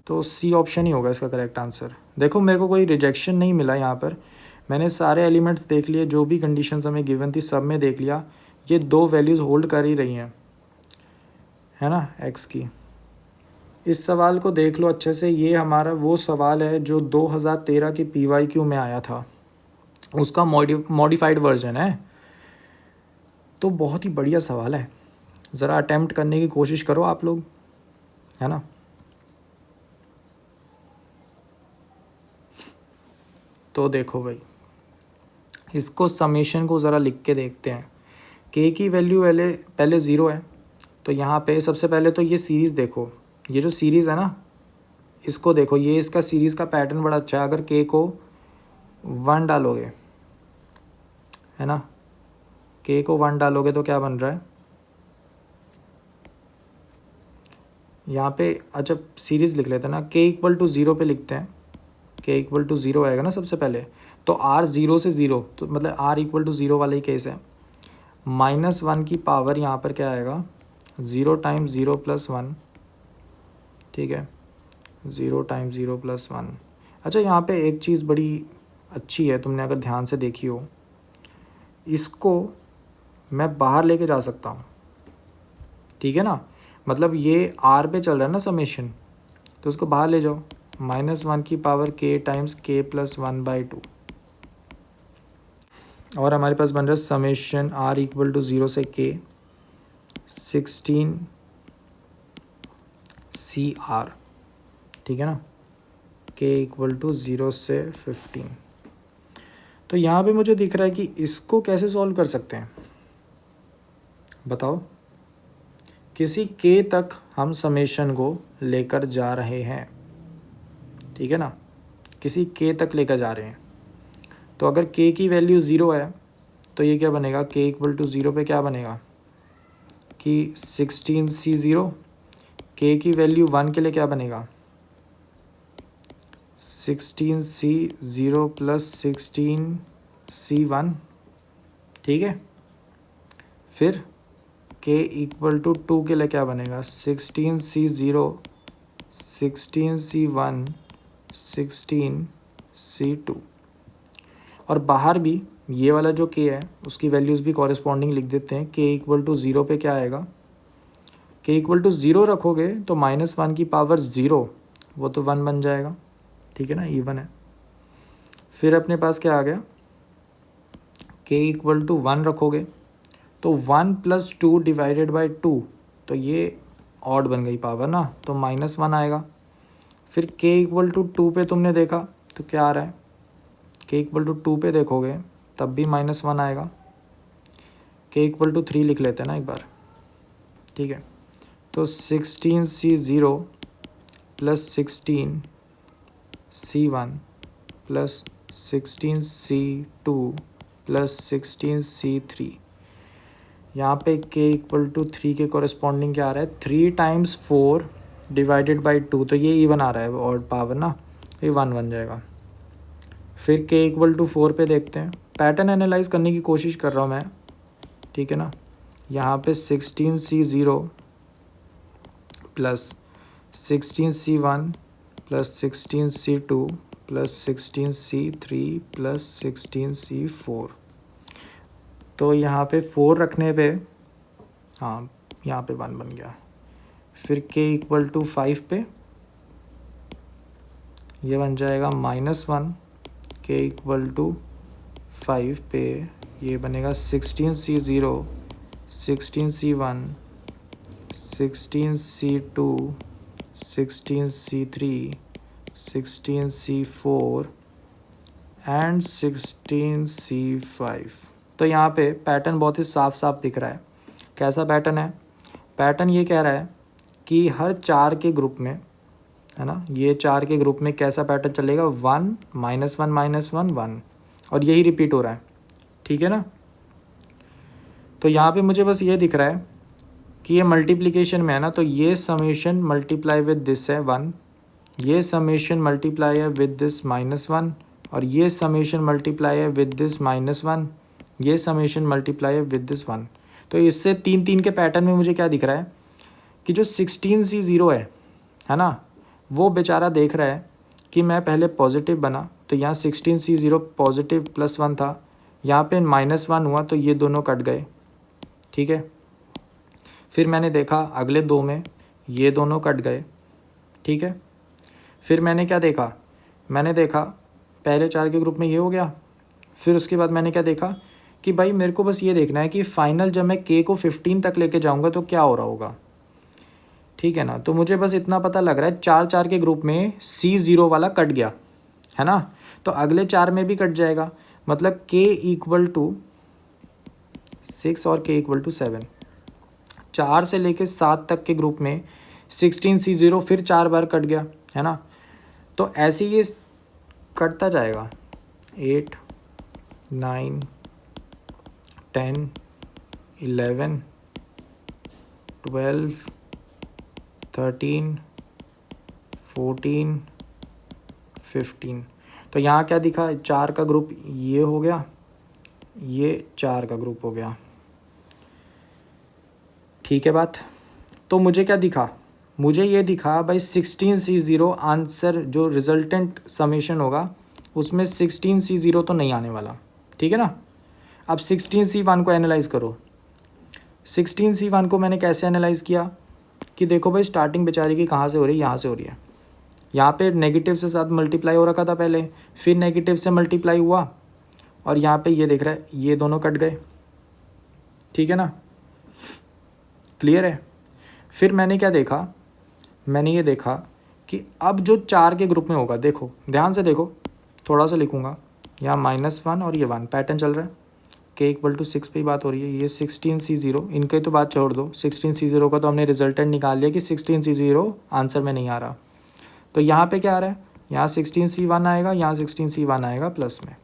तो सी ऑप्शन ही होगा इसका करेक्ट आंसर। देखो मेरे को कोई रिजेक्शन नहीं मिला यहाँ पर, मैंने सारे एलिमेंट्स देख लिए, जो भी कंडीशंस हमें गिवन थी सब में देख लिया, ये 2 वैल्यूज़ होल्ड कर ही रही हैं, है ना, एक्स की। इस सवाल को देख लो अच्छे से, ये हमारा वो सवाल है जो 2013 की PYQ में आया था, उसका मॉडिफाइड वर्जन है। तो बहुत ही बढ़िया सवाल है, ज़रा अटेम्प्ट करने की कोशिश करो आप लोग, है ना। तो देखो भाई, इसको समेशन को ज़रा लिख के देखते हैं। के की वैल्यू पहले 0 है, तो यहाँ पे सबसे पहले तो ये सीरीज़ देखो, ये जो सीरीज़ है ना, इसको देखो, ये इसका सीरीज़ का पैटर्न बड़ा अच्छा है। अगर के को 1 डालोगे, है ना, के को 1 डालोगे तो क्या बन रहा है यहाँ पे। अच्छा सीरीज़ लिख लेते हैं ना, के इक्वल टू 0 पे लिखते हैं, के इक्वल टू 0 आएगा ना सबसे पहले, तो आर 0 से 0, तो मतलब आर इक्वल टू 0 वाला ही केस है। -1 की पावर यहाँ पर क्या आएगा, 0 टाइम्स 0 प्लस 1, ठीक है, 0 टाइम्स 0 प्लस 1। अच्छा यहाँ पे एक चीज़ बड़ी अच्छी है, तुमने अगर ध्यान से देखी हो, इसको मैं बाहर लेके जा सकता हूँ, ठीक है ना, मतलब ये आर पे चल रहा है ना समेशन, तो उसको बाहर ले जाओ, -1 की पावर के टाइम्स के प्लस 1/2, और हमारे पास बन रहा है समेशन आर इक्वल टू 0 से के 16 CR, ठीक है ना, के इक्वल टू 0 से 15। तो यहाँ पे मुझे दिख रहा है कि इसको कैसे सॉल्व कर सकते हैं, बताओ। किसी के तक हम समेशन को लेकर जा रहे हैं, ठीक है ना, किसी के तक लेकर जा रहे हैं। तो अगर के की वैल्यू 0 है तो ये क्या बनेगा, के इक्वल टू 0 पे क्या बनेगा कि 16C0, के की वैल्यू 1 के लिए क्या बनेगा, 16C0 प्लस 16C1, ठीक है। फिर के इक्वल टू 2 के लिए क्या बनेगा, 16C0 16C1 16C2, और बाहर भी ये वाला जो के है उसकी वैल्यूज़ भी कॉरेस्पॉन्डिंग लिख देते हैं। के इक्वल टू 0 पे क्या आएगा, के इक्वल टू 0 रखोगे तो -1 की पावर 0, वो तो 1 बन जाएगा, ठीक है ना, इवन है। फिर अपने पास क्या आ गया, के इक्वल टू 1 रखोगे तो 1 प्लस 2 डिवाइडेड बाई 2, तो ये ऑड बन गई पावर ना, तो -1 आएगा। फिर के इक्वल टू 2 पे तुमने देखा तो क्या आ रहा है, के इक्वल टू 2 पे देखोगे तब भी -1 आएगा। के इक्वल टू 3 लिख लेते हैं ना एक बार, ठीक है। तो 16C0 plus 16C1 plus 16C2 plus 16C3, यहाँ पे के इक्वल टू 3 के कॉरेस्पॉन्डिंग क्या आ रहा है, 3 टाइम्स 4 डिवाइडेड बाई 2, तो ये इवन आ रहा है और पावर ना, ये 1 बन जाएगा। फिर के इक्वल टू 4 पे देखते हैं, पैटर्न एनालाइज करने की कोशिश कर रहा हूँ मैं, ठीक है ना। यहाँ पे 16C0 plus 16C1 plus 16C2 plus 16C3 plus 16C4, तो यहाँ पे 4 रखने पे, हाँ यहाँ पे 1 बन गया। फिर के इक्वल टू 5 पे ये बन जाएगा -1, के इक्वल टू 5 पे ये बनेगा 16C0 16C1 16C2 16C3 16C4 and 16C5। तो यहाँ पे पैटर्न बहुत ही साफ साफ दिख रहा है। कैसा पैटर्न है, पैटर्न ये कह रहा है कि हर 4 के ग्रुप में, है ना, ये 4 के ग्रुप में कैसा पैटर्न चलेगा, 1 -1 -1 1, और यही रिपीट हो रहा है, ठीक है ना। तो यहाँ पे मुझे बस ये दिख रहा है कि ये मल्टीप्लिकेशन में है ना, तो ये समेशन मल्टीप्लाई विद दिस है 1, ये समेशन मल्टीप्लाई है विद दिस -1, और ये समेशन मल्टीप्लाई है विद दिस -1, ये समेशन मल्टीप्लाई है विद दिस 1। तो इससे 3 के पैटर्न में मुझे क्या दिख रहा है कि जो 16C0 है ना, वो बेचारा देख रहा है कि मैं पहले पॉजिटिव बना तो यहाँ 16C0 पॉजिटिव +1 था, यहाँ पे -1 हुआ तो ये दोनों कट गए, ठीक है। फिर मैंने देखा अगले 2 में ये दोनों कट गए, ठीक है। फिर मैंने क्या देखा, मैंने देखा पहले 4 के ग्रुप में ये हो गया। फिर उसके बाद मैंने क्या देखा कि भाई मेरे को बस ये देखना है कि फाइनल जब मैं के को 15 तक लेके जाऊंगा तो क्या हो रहा होगा, ठीक है ना। तो मुझे बस इतना पता लग रहा है 4 के ग्रुप में C0 वाला कट गया है ना, तो अगले 4 में भी कट जाएगा, मतलब k इक्वल टू 6 और k इक्वल टू 7। 4 से लेके 7 तक के ग्रुप में 16C0 फिर 4 बार कट गया है ना। तो ऐसे ही ये कटता जाएगा 8 9 10 11 12 13 14 15। तो यहाँ क्या दिखा, 4 का ग्रुप ये हो गया, ये 4 का ग्रुप हो गया, ठीक है बात। तो मुझे क्या दिखा, मुझे ये दिखा भाई 16C0 आंसर जो रिजल्टेंट समेशन होगा उसमें 16C0 तो नहीं आने वाला, ठीक है ना। अब 16C1 को एनालाइज़ करो। 16C1 को मैंने कैसे एनालाइज़ किया कि देखो भाई स्टार्टिंग बेचारी की कहाँ से हो रही है, यहाँ से हो रही है। यहाँ पे नेगेटिव से साथ मल्टीप्लाई हो रखा था पहले, फिर नेगेटिव से मल्टीप्लाई हुआ और यहाँ पे ये देख रहा है ये दोनों कट गए, ठीक है ना, क्लियर है। फिर मैंने क्या देखा, मैंने ये देखा कि अब जो 4 के ग्रुप में होगा, देखो ध्यान से देखो, थोड़ा सा लिखूँगा यहाँ -1 और ये 1 पैटर्न चल रहा है, k इक्वल टू 6 पे ही बात हो रही है। ये 16C0 इनके तो बात छोड़ दो, 16C0 का तो हमने रिजल्टेंट निकाल लिया कि 16C0 आंसर में नहीं आ रहा। तो यहाँ पे क्या आ रहा है, यहाँ 16C1 आएगा, यहाँ 16C1 आएगा प्लस में।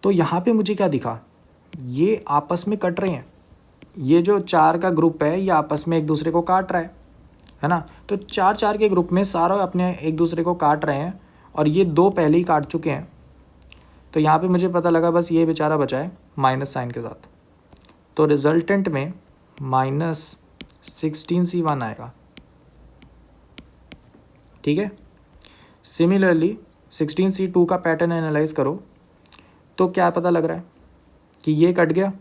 तो यहाँ पे मुझे क्या दिखा, ये आपस में कट रहे हैं, ये जो 4 का ग्रुप है ये आपस में एक दूसरे को काट रहा है ना। तो 4 के ग्रुप में सारा अपने एक दूसरे को काट रहे हैं और ये 2 पहले ही काट चुके हैं। तो यहाँ पे मुझे पता लगा बस ये बेचारा बचा है माइनस साइन के साथ, तो रिजल्टेंट में -16C1 आएगा, ठीक है। सिमिलरली 16C2 का पैटर्न एनालाइज करो तो क्या पता लग रहा है कि ये कट गया,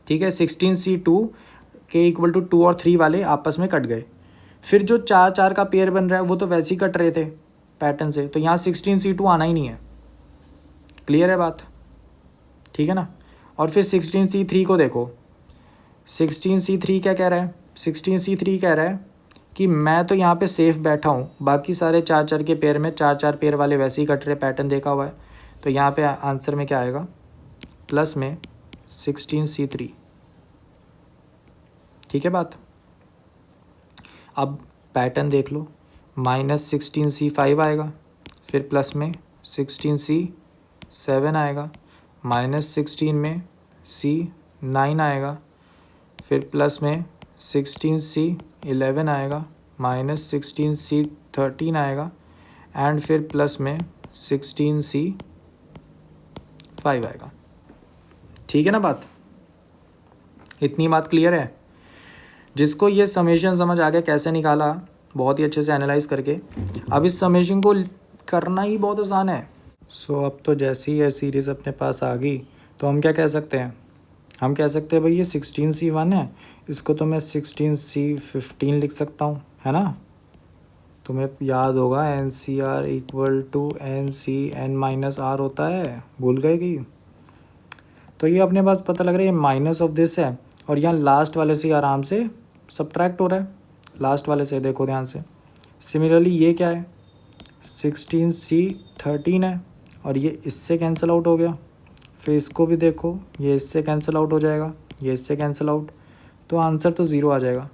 ठीक है। 16C2 के इक्वल टू 2 और 3 वाले आपस में कट गए। फिर जो 4 का पेयर बन रहा है वो तो वैसे ही कट रहे थे पैटर्न से, तो यहाँ 16C2 आना ही नहीं है, क्लियर है बात, ठीक है ना। और फिर 16C3 को देखो, 16C3 क्या कह रहा है, 16C3 कह रहा है कि मैं तो यहाँ पे सेफ बैठा हूँ, बाकी सारे 4 के पेयर में 4 पेयर वाले वैसे ही कट रहे, पैटर्न देखा हुआ है। तो यहाँ पे आंसर में क्या आएगा, प्लस में 16C3, ठीक है बात। अब पैटर्न देख लो, -16C5 आएगा, फिर प्लस में 16C7 आएगा, -16 में C9 आएगा, फिर प्लस में 16C11 आएगा, -16C13 आएगा एंड फिर प्लस में 16C5 आएगा, ठीक है ना बात। इतनी बात क्लियर है। जिसको ये समेशन समझ आ गया कैसे निकाला बहुत ही अच्छे से एनालाइज करके, अब इस समेशन को करना ही बहुत आसान है। सो अब तो जैसे ही ये सीरीज़ अपने पास आ गई तो हम क्या कह सकते हैं, हम कह सकते हैं भाई ये 16C1 है, इसको तो मैं 16C15 लिख सकता हूँ, है ना। तुम्हें याद होगा NCR इक्वल टू NCN-R होता है, भूल गए कि। तो ये अपने पास पता लग रहा है ये माइनस ऑफ दिस है और यहाँ लास्ट वाले से आराम से सब्ट्रैक्ट हो रहा है, लास्ट वाले से देखो ध्यान से। सिमिलरली ये क्या है, 16C13 है और ये इससे कैंसिल आउट हो गया, फिर इसको भी देखो ये इससे कैंसिल आउट हो जाएगा, ये इससे कैंसिल आउट, तो आंसर तो ज़ीरो आ जाएगा,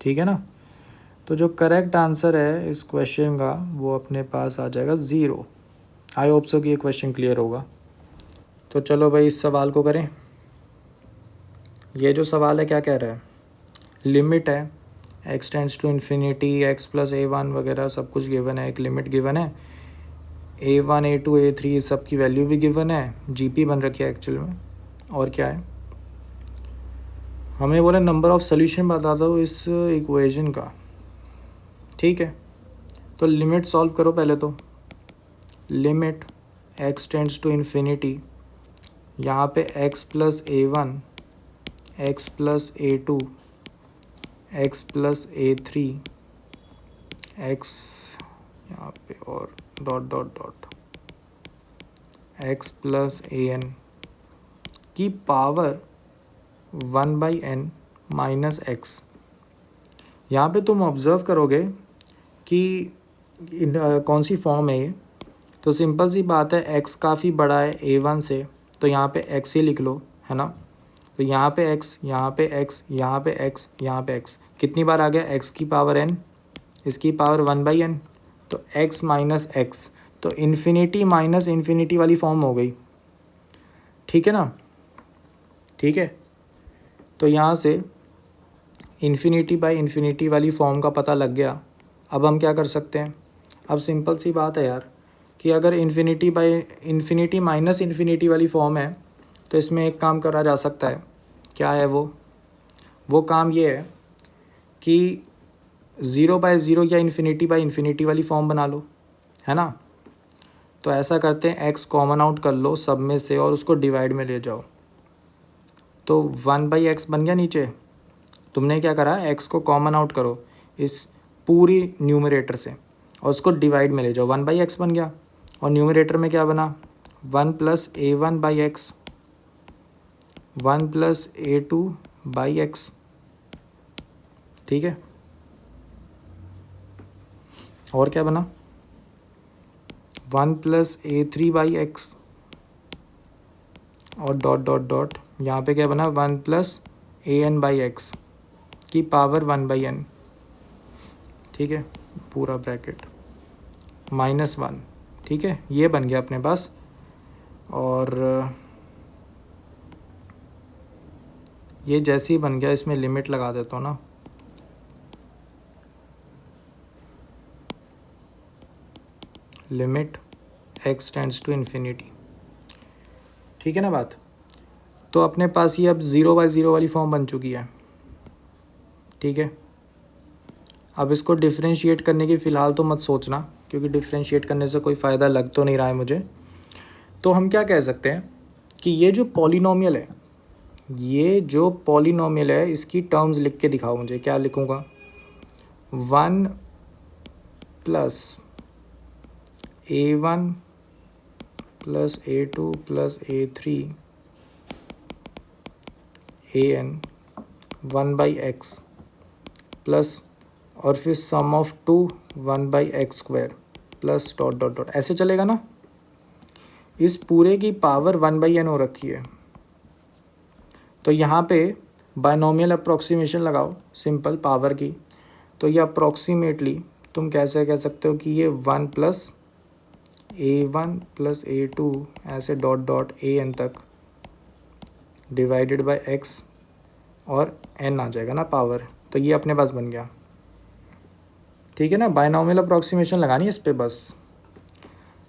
ठीक है ना। तो जो करेक्ट आंसर है इस क्वेश्चन का वो अपने पास आ जाएगा 0। आई होप सो कि ये क्वेश्चन क्लियर होगा। तो चलो भाई इस सवाल को करें। ये जो सवाल है क्या कह रहा है, लिमिट है x tends to infinity x + a1 वगैरह सब कुछ गिवन है, एक लिमिट गिवन है, a1 a2 a3 सब की वैल्यू भी गिवन है, जीपी बन रखी है एक्चुअल में। और क्या है, हमें बोला नंबर ऑफ सोल्यूशन बता दो इस इक्वेशन का, ठीक है। तो लिमिट सॉल्व करो पहले, तो limit x tends to infinity, यहाँ पे x + a1 x + a2 x plus a three x यहाँ पे और dot dot dot x plus a n की पावर 1/n माइनस एक्स। यहाँ पे तुम ऑब्ज़र्व करोगे कि कौन सी फॉर्म है ये। तो सिंपल सी बात है, x काफ़ी बड़ा है a1 से, तो यहाँ पे x ही लिख लो, है ना। तो यहाँ पे x, यहाँ पे x, यहाँ पे x, यहाँ पे x, कितनी बार आ गया x की पावर n, इसकी पावर 1/n, तो x माइनस एक्स, तो इन्फिनिटी माइनस इन्फिनिटी वाली फॉर्म हो गई, ठीक है ना। ठीक है, तो यहाँ से इन्फिनिटी बाई इन्फिनिटी वाली फॉर्म का पता लग गया। अब हम क्या कर सकते हैं, अब सिंपल सी बात है यार कि अगर infinity by infinity minus infinity वाली फॉर्म है तो इसमें एक काम करा जा सकता है। क्या है वो काम ये है कि 0/0 या इन्फिनिटी बाई इन्फिनिटी वाली फॉर्म बना लो, है ना। तो ऐसा करते हैं, x कॉमन आउट कर लो सब में से और उसको डिवाइड में ले जाओ, तो 1/x बन गया नीचे। तुमने क्या करा, x को कॉमन आउट करो इस पूरी न्यूमरेटर से और उसको डिवाइड में ले जाओ, 1/x बन गया। और न्यूमरेटर में क्या बना, 1 प्लस a1/x 1 प्लस a2/x, ठीक है। और क्या बना, 1 प्लस a3/x और डॉट डॉट डॉट यहाँ पे क्या बना, 1 प्लस an/x की पावर 1/n, ठीक है, पूरा ब्रैकेट -1, ठीक है। ये बन गया अपने पास। और ये जैसे ही बन गया, इसमें लिमिट लगा देता हूँ ना, limit x tends to infinity, ठीक है ना बात। तो अपने पास ये अब 0/0 वाली फॉर्म बन चुकी है, ठीक है। अब इसको डिफ्रेंशिएट करने की फ़िलहाल तो मत सोचना, क्योंकि डिफ्रेंशिएट करने से कोई फ़ायदा लग तो नहीं रहा है मुझे। तो हम क्या कह सकते हैं कि ये जो पॉलिनोमियल है, इसकी टर्म्स लिख के दिखाओ मुझे। क्या लिखूँगा, 1 plus a1 plus a2 plus a3 an 1/x plus और फिर sum of 2 1/x² plus dot dot dot, ऐसे चलेगा ना। इस पूरे की पावर 1/n हो रखी है, तो यहाँ पे बायनोमियल अप्रॉक्सीमेशन लगाओ सिंपल पावर की। तो ये अप्रॉक्सीमेटली तुम कैसे कह सकते हो कि ये 1 प्लस a1 प्लस a2 ऐसे डॉट डॉट an तक डिवाइडेड बाय x और n आ जाएगा ना पावर, तो ये अपने पास बन गया, ठीक है ना। बायनोमियल अप्रॉक्सीमेशन लगानी है इस पे बस।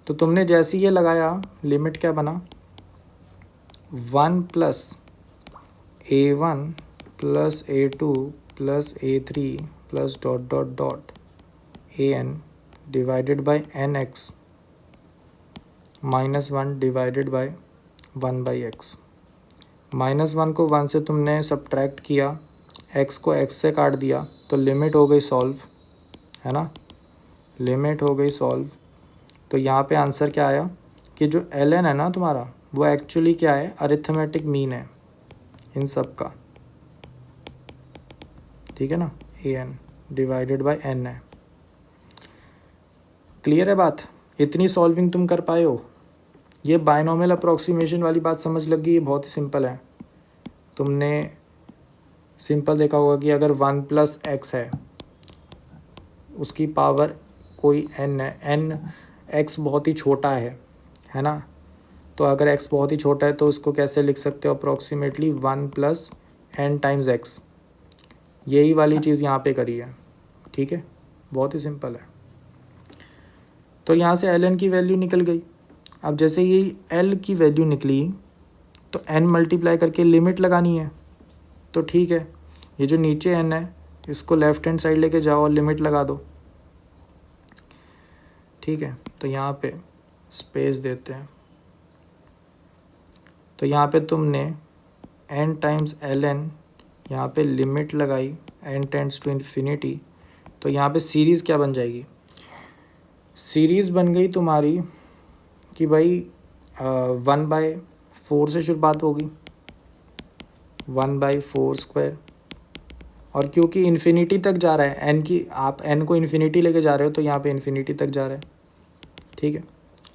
तो तुमने जैसे ये लगाया, लिमिट क्या बना, 1 plus a1 plus a2 plus a3 plus dot dot dot an divided by nx -1 divided bye 1/x। -1 को 1 से तुमने सब्ट्रैक्ट किया, x को x से काट दिया, तो लिमिट हो गई सॉल्व, है ना, लिमिट हो गई सॉल्व। तो यहाँ पे आंसर क्या आया कि जो ln है ना तुम्हारा, वो एक्चुअली क्या है, अरिथमेटिक मीन है इन सब का, ठीक है ना, an डिवाइडेड बाय n है। क्लियर है बात, इतनी सॉल्विंग तुम कर पाए हो। ये बायनोमियल अप्रॉक्सीमेशन वाली बात समझ लग गई, ये बहुत ही सिंपल है। तुमने सिंपल देखा होगा कि अगर 1 प्लस x है, उसकी पावर कोई n है, n x बहुत ही छोटा है ना। तो अगर x बहुत ही छोटा है तो उसको कैसे लिख सकते हो, approximately 1 plus n times x। यही वाली चीज़ यहाँ पे करी है, ठीक है, बहुत ही सिंपल है। तो यहाँ से ln की वैल्यू निकल गई। अब जैसे ये l की वैल्यू निकली तो n मल्टीप्लाई करके लिमिट लगानी है, तो ठीक है, ये जो नीचे n है इसको लेफ्ट हैंड साइड लेके जाओ और लिमिट लगा दो, ठीक है। तो यहाँ पे स्पेस देते हैं, तो यहाँ पे तुमने n टाइम्स ln यहाँ पे लिमिट लगाई एन टेंड्स टू इन्फिनिटी, तो यहाँ पे सीरीज़ क्या बन जाएगी, सीरीज़ बन गई तुम्हारी कि भाई 1/4 से शुरुआत होगी, 1/4²। और क्योंकि इन्फिनिटी तक जा रहा है एन की, आप एन को इन्फिनिटी लेके जा रहे हो तो यहाँ पे इन्फिनिटी तक जा रहा है, ठीक है।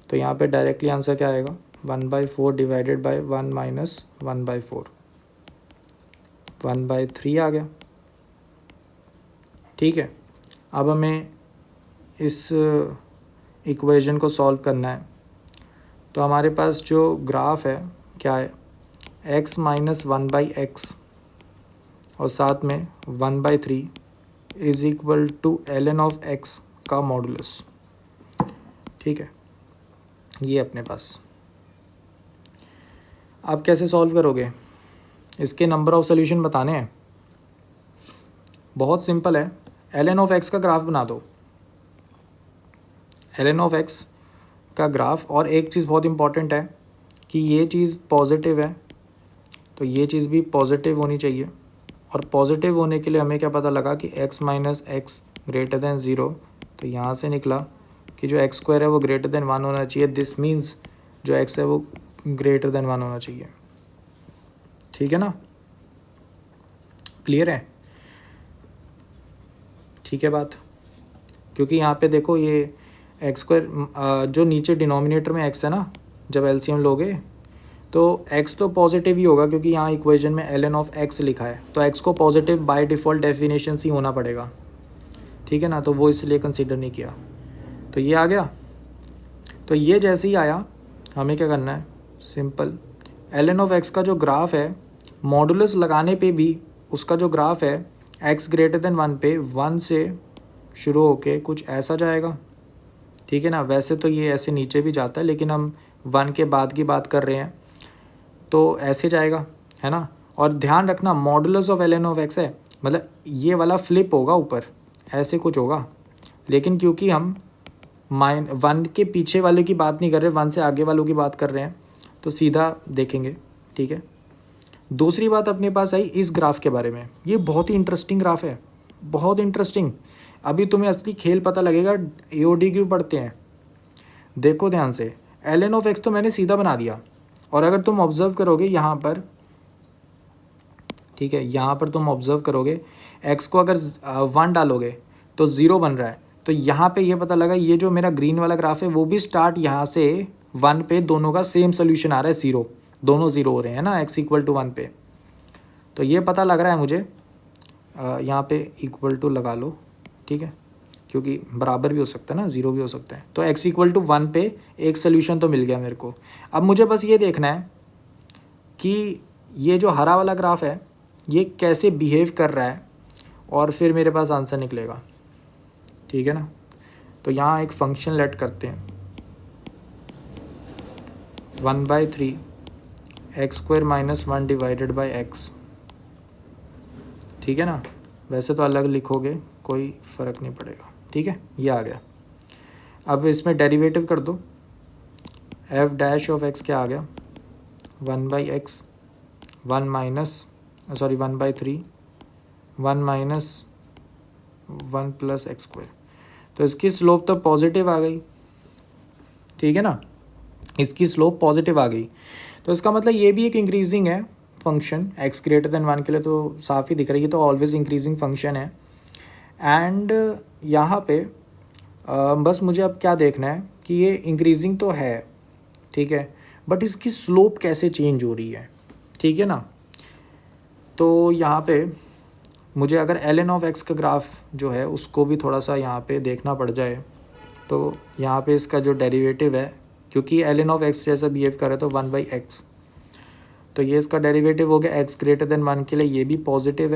तो यहाँ पे डायरेक्टली आंसर क्या आएगा, 1/4 डिवाइडेड बाय 1 माइनस 1/4, 1/3 आ गया, ठीक है। अब हमें इस इक्वेशन को सॉल्व करना है। तो हमारे पास जो ग्राफ है क्या है, x माइनस 1/x और साथ में 1/3 is equal to ln of x का मॉडुलस, ठीक है। ये अपने पास, आप कैसे सॉल्व करोगे, इसके नंबर ऑफ सोल्यूशन बताने हैं। बहुत सिंपल है, ln ऑफ x का ग्राफ बना दो, ln ऑफ x का ग्राफ। और एक चीज़ बहुत इंपॉर्टेंट है कि ये चीज़ पॉजिटिव है तो ये चीज़ भी पॉजिटिव होनी चाहिए। और पॉजिटिव होने के लिए हमें क्या पता लगा कि x minus x greater than 0, तो यहाँ से निकला कि जो x² है वो ग्रेटर देन 1 होना चाहिए। दिस मीन्स जो x है वो ग्रेटर देन 1 होना चाहिए, ठीक है ना, क्लियर है, ठीक है बात। क्योंकि यहाँ पे देखो ये x² जो नीचे डिनोमिनेटर में x है ना, जब एलसीएम लोगे तो x तो पॉजिटिव ही होगा क्योंकि यहाँ इक्वेशन में ln ऑफ x लिखा है, तो x को पॉजिटिव बाय डिफ़ॉल्ट डेफिनेशन ही होना पड़ेगा, ठीक है ना, तो वो इसलिए कंसीडर नहीं किया। तो ये आ गया, तो ये जैसे ही आया हमें क्या करना है, सिंपल ln ऑफ x का जो ग्राफ है मॉडुलस लगाने पे भी उसका जो ग्राफ है x ग्रेटर देन 1 पे 1 से शुरू होके कुछ ऐसा जाएगा, ठीक है ना। वैसे तो ये ऐसे नीचे भी जाता है लेकिन हम 1 के बाद की बात कर रहे हैं तो ऐसे जाएगा, है ना। और ध्यान रखना modulus of ln of x है, मतलब ये वाला फ्लिप होगा ऊपर, ऐसे कुछ होगा। लेकिन क्योंकि हम 1 के पीछे वाले की बात नहीं कर रहे, 1 से आगे वालों की बात कर रहे हैं, तो सीधा देखेंगे, ठीक है। दूसरी बात अपने पास आई इस ग्राफ के बारे में, ये बहुत ही इंटरेस्टिंग ग्राफ है, बहुत इंटरेस्टिंग। अभी तुम्हें असली खेल पता लगेगा AOD क्यों पढ़ते हैं। देखो ध्यान से, ln ऑफ x तो मैंने सीधा बना दिया, और अगर तुम ऑब्जर्व करोगे यहाँ पर, ठीक है, यहाँ पर तुम ऑब्जर्व करोगे x को अगर 1 डालोगे तो 0 बन रहा है। तो यहाँ पे ये पता लगा ये जो मेरा ग्रीन वाला ग्राफ है वो भी स्टार्ट यहाँ से 1 पे, दोनों का सेम सोल्यूशन आ रहा है 0, दोनों 0 हो रहे हैं ना x इक्वल टू 1 पे। तो ये पता लग रहा है मुझे, यहाँ पे इक्वल टू लगा लो, ठीक है, क्योंकि बराबर भी हो सकता है ना, 0 भी हो सकता है। तो x इक्वल टू 1 पे एक सोल्यूशन तो मिल गया मेरे को। अब मुझे बस ये देखना है कि ये जो हरा वाला ग्राफ है ये कैसे बिहेव कर रहा है, और फिर मेरे पास आंसर निकलेगा, ठीक है ना। तो यहाँ एक फंक्शन लेट करते हैं, 1/3 x² minus 1 divided by x, ठीक है ना। वैसे तो अलग लिखोगे कोई फ़र्क नहीं पड़ेगा, ठीक है। ये आ गया। अब इसमें डेरिवेटिव कर दो, f डैश ऑफ x क्या आ गया, 1/x 1 minus 1/3 1 minus 1 plus x²। तो इसकी स्लोप तो पॉजिटिव आ गई, ठीक है ना, इसकी स्लोप पॉजिटिव आ गई। तो इसका मतलब ये भी एक इंक्रीजिंग है फंक्शन, x ग्रेटर देन 1 के लिए तो साफ़ ही दिख रही है, तो ऑलवेज इंक्रीजिंग फंक्शन है। एंड यहाँ पे बस मुझे अब क्या देखना है कि ये इंक्रीजिंग तो है, ठीक है, बट इसकी स्लोप कैसे चेंज हो रही है, ठीक है ना। तो यहाँ पे मुझे अगर ln ऑफ x का ग्राफ जो है उसको भी थोड़ा सा यहाँ पे देखना पड़ जाए, तो यहाँ पे इसका जो डेरिवेटिव है, क्योंकि ln ऑफ x जैसा बिहेव कर रहा है तो 1/x, तो ये इसका डेरिवेटिव हो गया x ग्रेटर देन 1 के लिए, ये भी पॉजिटिव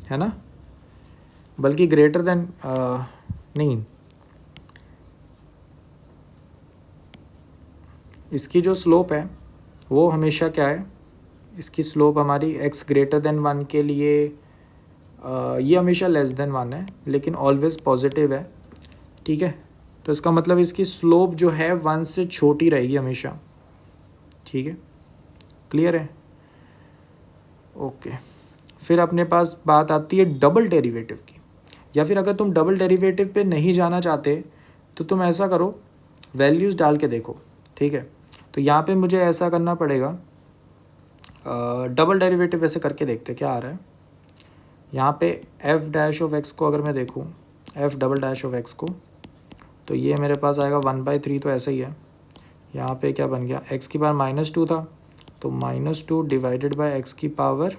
है ना, बल्कि ग्रेटर देन नहीं, इसकी जो स्लोप है वो हमेशा क्या है, इसकी स्लोप हमारी x ग्रेटर देन 1 के लिए ये हमेशा लेस देन 1 है, लेकिन ऑलवेज पॉजिटिव है, ठीक है। तो इसका मतलब इसकी स्लोप जो है 1 से छोटी रहेगी हमेशा, ठीक है, क्लियर है, ओके। फिर अपने पास बात आती है डबल डेरिवेटिव की, या फिर अगर तुम डबल डेरिवेटिव पे नहीं जाना चाहते तो तुम ऐसा करो, वैल्यूज़ डाल के देखो, ठीक है। तो यहाँ पे मुझे ऐसा करना पड़ेगा, डबल डेरिवेटिव वैसे करके देखते क्या आ रहा है। यहाँ पे एफ डैश ऑफ एक्स को अगर मैं देखूँ, F double dash of x को, तो ये मेरे पास आएगा 1/3, तो ऐसा ही है। यहाँ पे क्या बन गया, एक्स की पावर -2 था, तो -2 डिवाइडेड बाय एक्स की पावर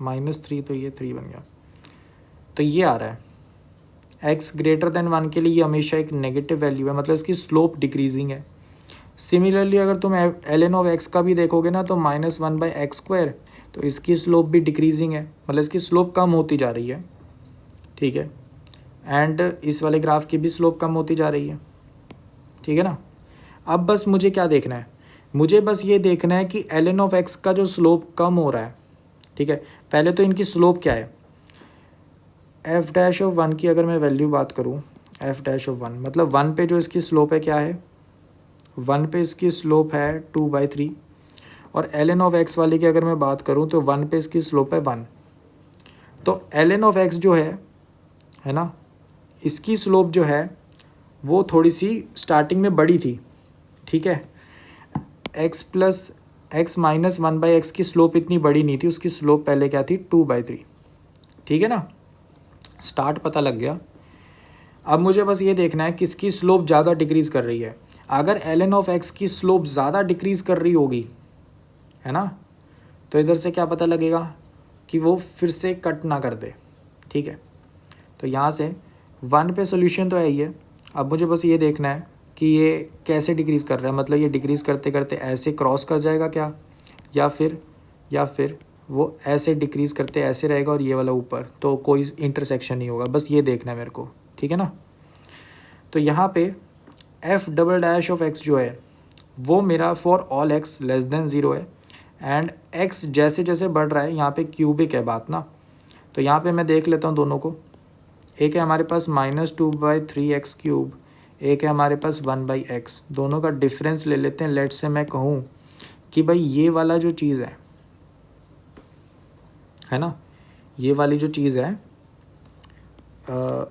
-3, तो ये 3 बन गया। तो ये आ रहा है एक्स ग्रेटर देन 1 के लिए ये हमेशा एक नेगेटिव वैल्यू है, मतलब इसकी स्लोप डिक्रीजिंग है। सिमिलरली अगर तुम ln ऑफ एक्स का भी देखोगे ना, तो -1/x², तो इसकी स्लोप भी डिक्रीजिंग है, मतलब इसकी स्लोप कम होती जा रही है, ठीक है। एंड इस वाले ग्राफ की भी स्लोप कम होती जा रही है, ठीक है ना। अब बस मुझे क्या देखना है, मुझे बस ये देखना है कि ln ऑफ एक्स का जो स्लोप कम हो रहा है, ठीक है। पहले तो इनकी स्लोप क्या है, एफ डैश ऑफ 1 की अगर मैं वैल्यू बात करूँ, एफ डैश ऑफ 1 मतलब 1 पे जो इसकी स्लोप है क्या है, 1 पे इसकी स्लोप है 2/3, और ln ऑफ एक्स वाले की अगर मैं बात करूँ तो 1 पे इसकी स्लोप है 1। तो ln ऑफ एक्स जो है ना, इसकी स्लोप जो है वो थोड़ी सी स्टार्टिंग में बड़ी थी, ठीक है। x plus x minus 1/x की स्लोप इतनी बड़ी नहीं थी, उसकी स्लोप पहले क्या थी 2/3, ठीक है ना। स्टार्ट पता लग गया। अब मुझे बस ये देखना है किसकी स्लोप ज़्यादा डिक्रीज़ कर रही है। अगर ln ऑफ एक्स की स्लोप ज़्यादा डिक्रीज़ कर रही होगी, है ना, तो इधर से क्या पता लगेगा कि वो फिर से कट ना कर दे, ठीक है। तो यहाँ से 1 पे सोल्यूशन तो है ही है। अब मुझे बस ये देखना है कि ये कैसे डिक्रीज़ कर रहा है, मतलब ये डिक्रीज़ करते करते ऐसे क्रॉस कर जाएगा क्या, या फिर वो ऐसे डिक्रीज़ करते ऐसे रहेगा और ये वाला ऊपर, तो कोई इंटरसेक्शन नहीं होगा, बस ये देखना है मेरे को, ठीक है ना। तो यहाँ पे F double dash of x जो है वो मेरा for all x less than 0 है, एंड एक्स जैसे जैसे बढ़ रहा है, यहाँ पे क्यूबिक है बात ना। तो यहाँ पे मैं देख लेता हूँ दोनों को, एक है हमारे पास -2/3x³, एक है हमारे पास 1/x, दोनों का डिफरेंस ले लेते हैं। लेट से मैं कहूँ कि भाई ये वाला जो चीज़ है ना, ये वाली जो चीज़ है,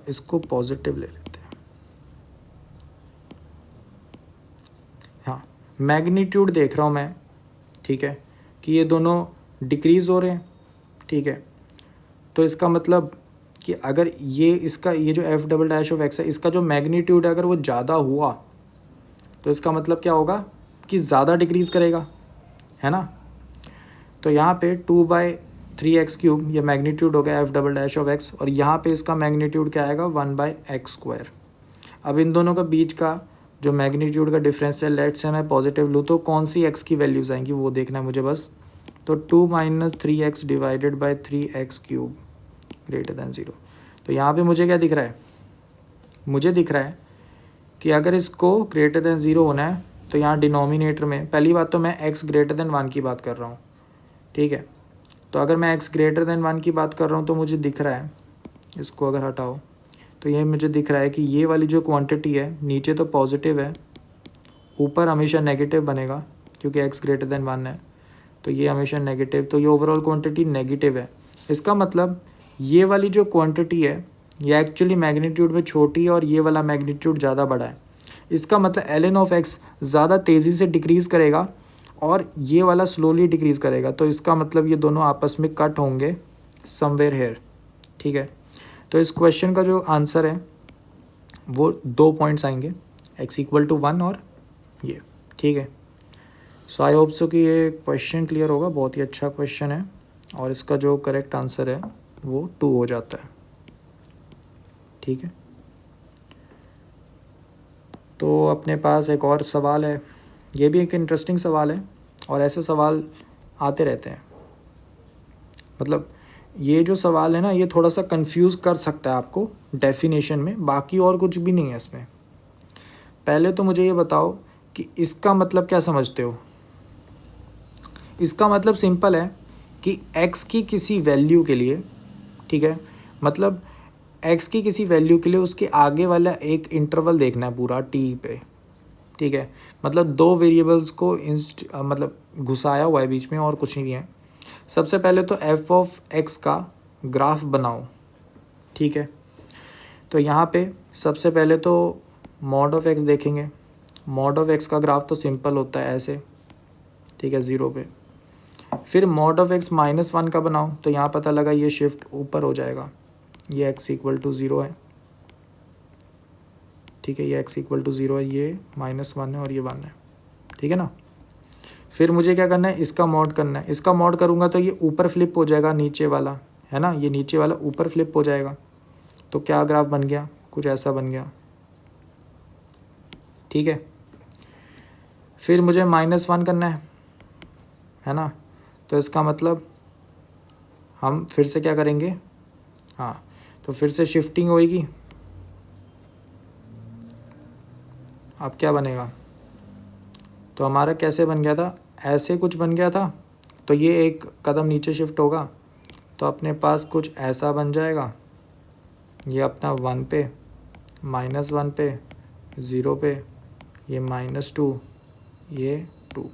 इसको पॉजिटिव ले लेते हैं। हाँ, मैग्नीट्यूड देख रहा हूँ मैं, ठीक है, कि ये दोनों डिक्रीज़ हो रहे हैं, ठीक है। तो इसका मतलब कि अगर ये जो F double dash of X है, इसका जो मैग्नीट्यूड है अगर वो ज़्यादा हुआ, तो इसका मतलब क्या होगा कि ज़्यादा डिक्रीज़ करेगा, है ना। तो यहाँ पे 2/3x³ ये मैग्नीट्यूड हो गया F double dash of x, और यहाँ पे इसका मैग्नीट्यूड क्या आएगा 1/x²। अब इन दोनों का बीच का जो मैग्नीट्यूड का डिफरेंस है, लेट से मैं पॉजिटिव लूँ, तो कौन सी x की वैल्यूज़ आएंगी वो देखना है मुझे बस। तो 2 - 3x divided by 3x³ greater than 0। तो यहाँ पे मुझे क्या दिख रहा है, मुझे दिख रहा है कि अगर इसको ग्रेटर दैन 0 होना है, तो यहाँ डिनोमिनेटर में पहली बात तो मैं x ग्रेटर दैन 1 की बात कर रहा हूँ, ठीक है। तो अगर मैं x ग्रेटर दैन 1 की बात कर रहा हूँ, तो मुझे दिख रहा है, इसको अगर हटाओ तो ये मुझे दिख रहा है कि ये वाली जो क्वांटिटी है नीचे तो पॉजिटिव है, ऊपर हमेशा नेगेटिव बनेगा क्योंकि x ग्रेटर दैन 1 है, तो ये हमेशा नेगेटिव, तो ये ओवरऑल क्वांटिटी नेगेटिव है। इसका मतलब ये वाली जो क्वांटिटी है ये एक्चुअली मैग्नीट्यूड में छोटी है और ये वाला मैग्नीट्यूड ज़्यादा बड़ा है। इसका मतलब ln ऑफ x ज़्यादा तेज़ी से डिक्रीज़ करेगा और ये वाला स्लोली डिक्रीज़ करेगा, तो इसका मतलब ये दोनों आपस में कट होंगे समवेयर हेयर, ठीक है। तो इस क्वेश्चन का जो आंसर है वो 2 पॉइंट्स आएंगे, x = 1 और ये, ठीक है। सो आई होप सो कि ये क्वेश्चन क्लियर होगा, बहुत ही अच्छा क्वेश्चन है, और इसका जो करेक्ट आंसर है वो 2 हो जाता है, ठीक है। तो अपने पास एक और सवाल है, ये भी एक इंटरेस्टिंग सवाल है, और ऐसे सवाल आते रहते हैं। मतलब ये जो सवाल है ना, ये थोड़ा सा कंफ्यूज कर सकता है आपको डेफिनेशन में, बाकी और कुछ भी नहीं है इसमें। पहले तो मुझे ये बताओ कि इसका मतलब क्या समझते हो। इसका मतलब सिंपल है कि x की किसी वैल्यू के लिए, ठीक है, मतलब x की किसी वैल्यू के लिए उसके आगे वाला एक इंटरवल देखना है पूरा t पे, ठीक है। मतलब 2 वेरिएबल्स को मतलब घुसाया हुआ है बीच में और कुछ नहीं है। सबसे पहले तो एफ ऑफ एक्स का ग्राफ बनाओ, ठीक है। तो यहाँ पे सबसे पहले तो मॉड ऑफ एक्स देखेंगे। मॉड ऑफ एक्स का ग्राफ तो सिंपल होता है ऐसे, ठीक है, 0 पे। फिर मॉड ऑफ एक्स -1 का बनाओ, तो यहाँ पता लगा ये शिफ्ट ऊपर हो जाएगा, ये x इक्वल टू 0 है, ठीक है, ये x इक्वल टू 0 है, ये -1 है और ये 1 है, ठीक है ना। फिर मुझे क्या करना है, इसका मॉड करना है। इसका मॉड करूँगा तो ये ऊपर फ्लिप हो जाएगा, नीचे वाला है ना, ये नीचे वाला ऊपर फ्लिप हो जाएगा। तो क्या ग्राफ बन गया, कुछ ऐसा बन गया, ठीक है। फिर मुझे -1 करना है ना, तो इसका मतलब हम फिर से क्या करेंगे, हाँ, तो फिर से शिफ्टिंग होएगी। अब क्या बनेगा, तो हमारा कैसे बन गया था, ऐसे कुछ बन गया था, तो ये एक कदम नीचे शिफ्ट होगा तो अपने पास कुछ ऐसा बन जाएगा, ये अपना 1 पे, -1 पे, 0 पे, ये -2, ये 2।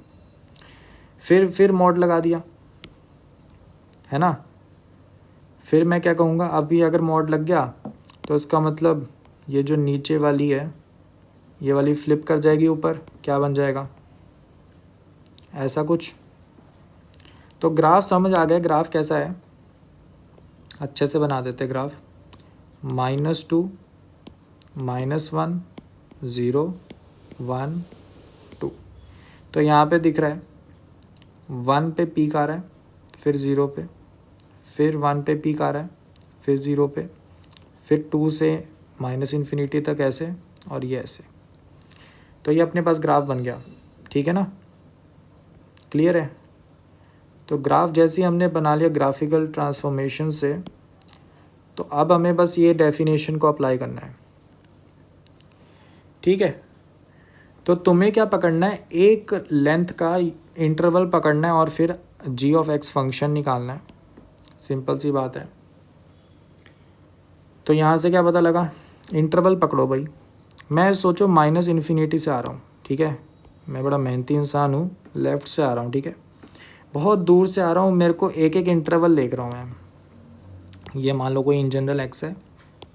फिर मॉड लगा दिया, है ना। फिर मैं क्या कहूँगा, अभी अगर मॉड लग गया तो इसका मतलब ये जो नीचे वाली है ये वाली फ्लिप कर जाएगी ऊपर, क्या बन जाएगा, ऐसा कुछ। तो ग्राफ समझ आ गया, ग्राफ कैसा है, अच्छे से बना देते ग्राफ। -2, -1, 0, 1, 2। तो यहाँ पे दिख रहा है 1 पे पीक आ रहा है, फिर 0 पे, फिर 1 पे पीक आ रहा है, फिर 0 पे, फिर 2 से -∞ तक ऐसे, और ये ऐसे। तो ये अपने पास ग्राफ बन गया, ठीक है ना, क्लियर है। तो ग्राफ जैसे ही हमने बना लिया ग्राफिकल ट्रांसफॉर्मेशन से, तो अब हमें बस ये डेफिनेशन को अप्लाई करना है, ठीक है। तो तुम्हें क्या पकड़ना है, एक लेंथ का इंटरवल पकड़ना है और फिर g ऑफ x फंक्शन निकालना है, सिंपल सी बात है। तो यहाँ से क्या पता लगा, इंटरवल पकड़ो भाई। मैं सोचो -∞ से आ रहा हूँ, ठीक है, मैं बड़ा मेहनती इंसान हूँ, लेफ़्ट से आ रहा हूँ, ठीक है, बहुत दूर से आ रहा हूँ, मेरे को एक एक इंटरवल देख रहा हूँ मैं। ये मान लो कोई इन जनरल x है,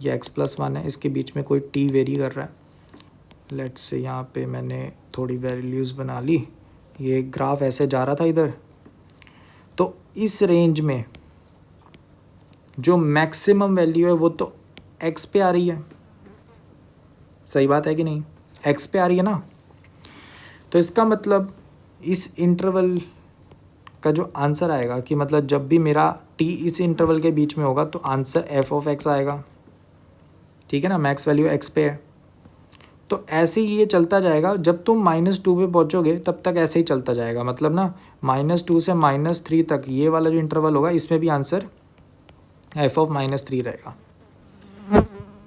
ये x+1 है, इसके बीच में कोई t वेरी कर रहा है। लेट्स से यहाँ पे मैंने थोड़ी वैल्यूज़ बना ली, ये ग्राफ ऐसे जा रहा था इधर। तो इस रेंज में जो मैक्सिमम वैल्यू है वो तो x पे आ रही है, सही बात है कि नहीं, x पे आ रही है ना। तो इसका मतलब इस इंटरवल का जो आंसर आएगा, कि मतलब जब भी मेरा t इस इंटरवल के बीच में होगा तो आंसर f ऑफ x आएगा, ठीक है ना, मैक्स वैल्यू x पे है। तो ऐसे ही ये चलता जाएगा, जब तुम -2 पे पहुँचोगे तब तक ऐसे ही चलता जाएगा, मतलब ना -2 से -3 तक ये वाला जो इंटरवल होगा इसमें भी आंसर f ऑफ -3 रहेगा,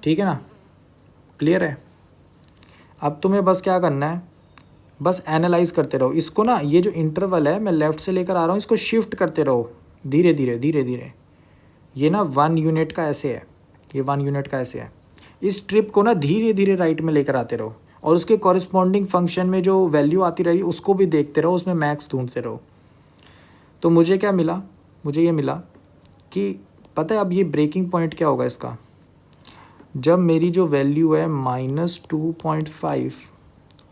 ठीक है ना, क्लियर है। अब तुम्हें बस क्या करना है, बस एनालाइज करते रहो इसको ना, ये जो इंटरवल है मैं लेफ़्ट से लेकर आ रहा हूँ, इसको शिफ्ट करते रहो धीरे धीरे धीरे धीरे। ये ना 1 यूनिट का ऐसे है, ये 1 यूनिट का ऐसे है। इस ट्रिप को ना धीरे धीरे राइट में लेकर आते रहो, और उसके कॉरस्पॉन्डिंग फंक्शन में जो वैल्यू आती रहेगी उसको भी देखते रहो, उसमें मैक्स ढूंढते रहो। तो मुझे क्या मिला, मुझे ये मिला कि पता है अब ये ब्रेकिंग पॉइंट क्या होगा इसका, जब मेरी जो वैल्यू है -2.5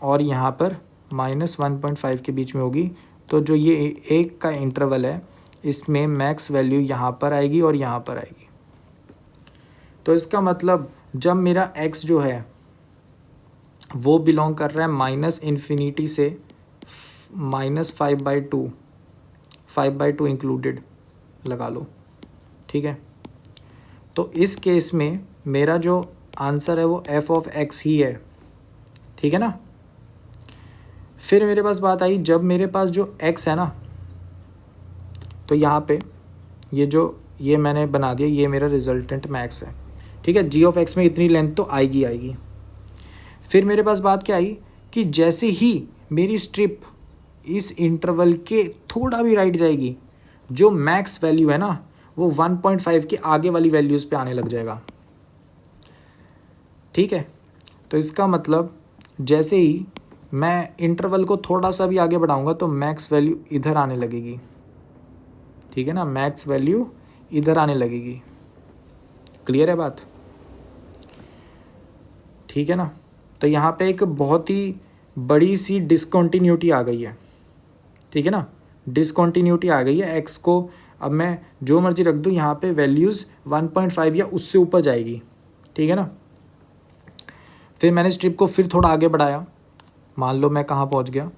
और यहाँ पर -1.5 के बीच में होगी, तो जो ये एक का इंटरवल है इसमें मैक्स वैल्यू यहाँ पर आएगी और यहाँ पर आएगी। तो इसका मतलब जब मेरा x जो है वो बिलोंग कर रहा है -∞ से -5/2, 5/2 इंक्लूडेड लगा लो, ठीक है। तो इस केस में मेरा जो आंसर है वो f ऑफ x ही है, ठीक है ना। फिर मेरे पास बात आई, जब मेरे पास जो x है ना, तो यहाँ पे ये मैंने बना दिया, ये मेरा रिजल्टेंट मैक्स है, ठीक है। g ऑफ x में इतनी लेंथ तो आएगी। फिर मेरे पास बात क्या आई कि जैसे ही मेरी स्ट्रिप इस इंटरवल के थोड़ा भी राइट जाएगी, जो मैक्स वैल्यू है ना वो 1.5 के आगे वाली वैल्यूज़ पे आने लग जाएगा, ठीक है। तो इसका मतलब जैसे ही मैं इंटरवल को थोड़ा सा भी आगे बढ़ाऊंगा तो मैक्स वैल्यू इधर आने लगेगी, ठीक है ना, मैक्स वैल्यू इधर आने लगेगी। क्लियर है बात? ठीक है ना। तो यहाँ पे एक बहुत ही बड़ी सी डिसकॉन्टीन्यूटी आ गई है। ठीक है ना, डिसकॉन्टीन्यूटी आ गई है। एक्स को अब मैं जो मर्जी रख दूँ, यहाँ पे वैल्यूज़ 1.5 या उससे ऊपर जाएगी। ठीक है ना। फिर मैंने स्ट्रिप को फिर थोड़ा आगे बढ़ाया। मान लो मैं कहाँ पहुँच गया,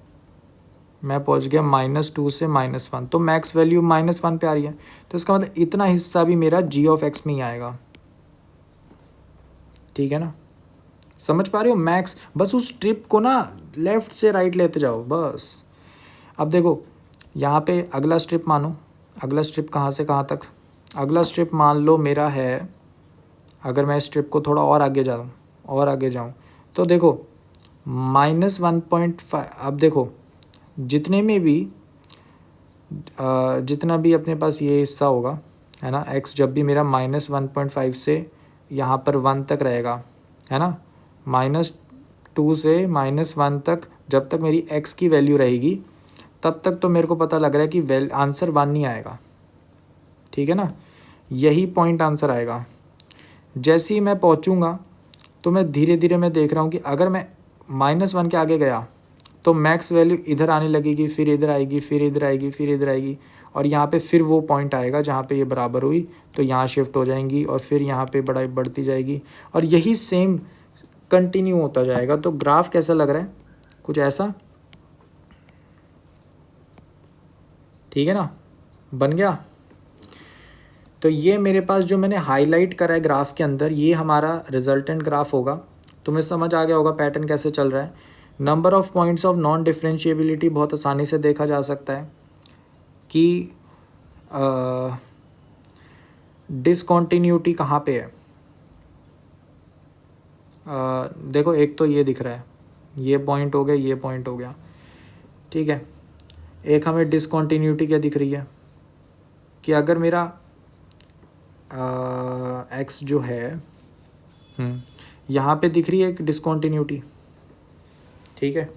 मैं पहुँच गया -2 से -1, तो मैक्स वैल्यू -1 पे आ रही है। तो इसका मतलब इतना हिस्सा भी मेरा g(x) में ही आएगा। ठीक है ना, समझ पा रहे हो? मैक्स, बस उस स्ट्रिप को ना लेफ़्ट से राइट लेते जाओ बस। अब देखो यहाँ पे अगला स्ट्रिप मानो, अगला स्ट्रिप कहाँ से कहाँ तक, अगला स्ट्रिप मान लो मेरा है, अगर मैं स्ट्रिप को थोड़ा और आगे जाऊँ तो देखो -1.5। अब देखो जितने में भी जितना भी अपने पास ये हिस्सा होगा, है ना, x जब भी मेरा -1.5 से यहाँ पर 1 तक रहेगा, है ना, -2 से -1 तक, जब तक मेरी x की वैल्यू रहेगी तब तक तो मेरे को पता लग रहा है कि आंसर 1 नहीं आएगा। ठीक है ना, यही पॉइंट आंसर आएगा। जैसे ही मैं पहुँचूँगा तो मैं धीरे धीरे मैं देख रहा हूँ कि अगर मैं -1 के आगे गया तो मैक्स वैल्यू इधर आने लगेगी, फिर इधर आएगी, फिर इधर आएगी, फिर इधर आएगी, और यहाँ पे फिर वो पॉइंट आएगा जहाँ पे ये बराबर हुई, तो यहाँ शिफ्ट हो जाएंगी और फिर यहाँ पे बढ़ती जाएगी, और यही सेम कंटिन्यू होता जाएगा। तो ग्राफ कैसा लग रहा है? कुछ ऐसा। ठीक है ना, बन गया। तो ये मेरे पास जो मैंने हाईलाइट करा है ग्राफ के अंदर, ये हमारा रिजल्टेंट ग्राफ होगा। तुम्हें समझ आ गया होगा पैटर्न कैसे चल रहा है। Number of points of non differentiability बहुत आसानी से देखा जा सकता है कि डिसकॉन्टीन्यूटी कहाँ पे है। देखो एक तो ये दिख रहा है, ये पॉइंट हो गया, ये पॉइंट हो गया। ठीक है, एक हमें डिसकॉन्टीन्यूटी क्या दिख रही है कि अगर मेरा एक्स जो है यहाँ पे दिख रही है एक डिसकॉन्टीन्यूटी। ठीक है,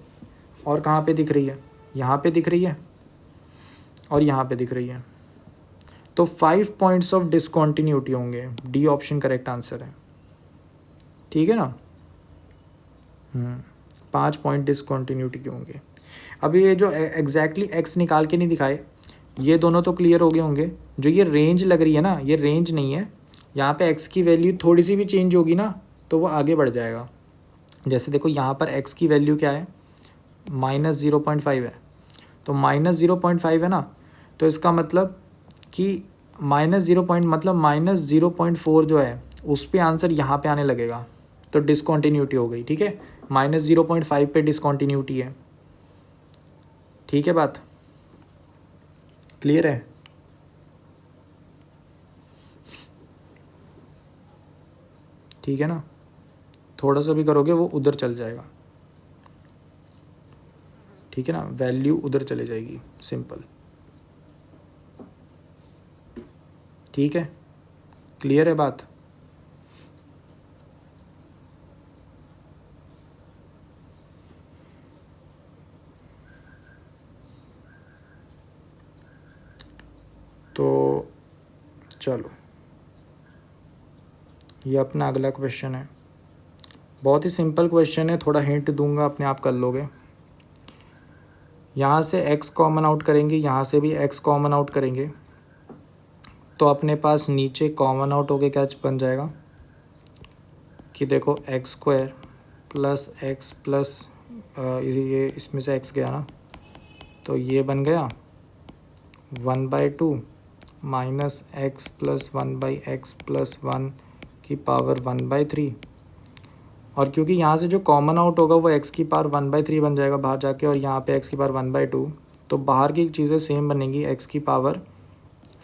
और कहाँ पे दिख रही है? यहाँ पे दिख रही है और यहाँ पे दिख रही है। तो 5 पॉइंट्स ऑफ डिसकॉन्टीन्यूटी होंगे। डी ऑप्शन करेक्ट आंसर है। ठीक है ना, 5 पॉइंट डिसकॉन्टीन्यूटी के होंगे। अभी ये जो एग्जैक्टली एक्स निकाल के नहीं दिखाए, ये दोनों तो क्लियर हो गए होंगे। जो ये रेंज लग रही है ना, ये रेंज नहीं है। यहाँ पे एक्स की वैल्यू थोड़ी सी भी चेंज होगी ना तो वो आगे बढ़ जाएगा। जैसे देखो यहाँ पर एक्स की वैल्यू क्या है, -0.5 है, तो -0.5 है ना, तो इसका मतलब कि -0 मतलब -0.4 जो है उस पे आंसर यहाँ पे आने लगेगा, तो डिसकॉन्टीन्यूटी हो गई। ठीक है, -0.5 पे डिसकॉन्टीन्यूटी है। ठीक है, बात क्लियर है? ठीक है ना, थोड़ा सा भी करोगे वो उधर चल जाएगा। ठीक है ना, वैल्यू उधर चले जाएगी, सिंपल। ठीक है, क्लियर है बात? तो चलो, ये अपना अगला क्वेश्चन है। बहुत ही सिंपल क्वेश्चन है, थोड़ा हिंट दूंगा, अपने आप कर लोगे। यहाँ से x कॉमन आउट करेंगे, यहाँ से भी x कॉमन आउट करेंगे, तो अपने पास नीचे कॉमन आउट होके क्या बन जाएगा कि देखो x² प्लस x प्लस ये इसमें से x गया ना, तो ये बन गया 1/2 minus x plus 1/x plus 1 की पावर 1/3। और क्योंकि यहाँ से जो कॉमन आउट होगा वो x की पावर 1/3 बन जाएगा बाहर जाके, और यहाँ पे x की पावर 1/2, तो बाहर की चीज़ें सेम बनेंगी, x की पावर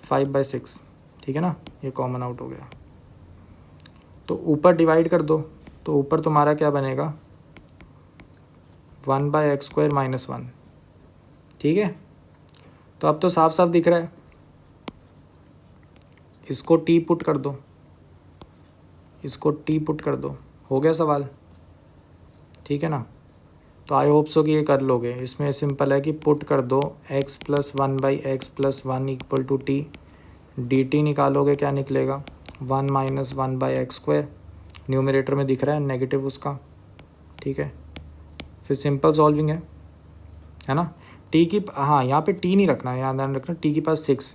5/6। ठीक है ना, ये कॉमन आउट हो गया। तो ऊपर डिवाइड कर दो, तो ऊपर तुम्हारा क्या बनेगा 1/x² - 1। ठीक है, तो अब तो साफ साफ दिख रहा है। इसको t पुट कर दो, इसको t पुट कर दो, हो गया सवाल। ठीक है ना, तो आई होप सो कि ये कर लोगे। इसमें सिंपल है कि पुट कर दो x plus 1/x+1 equal to T, D T निकालोगे क्या निकलेगा 1 माइनस 1/x²। न्यूमरेटर में दिख रहा है नेगेटिव उसका, ठीक है। फिर सिंपल सॉल्विंग है ना। टी की हाँ यहाँ पे टी नहीं रखना है, यहाँ ध्यान रखना टी के पास 6,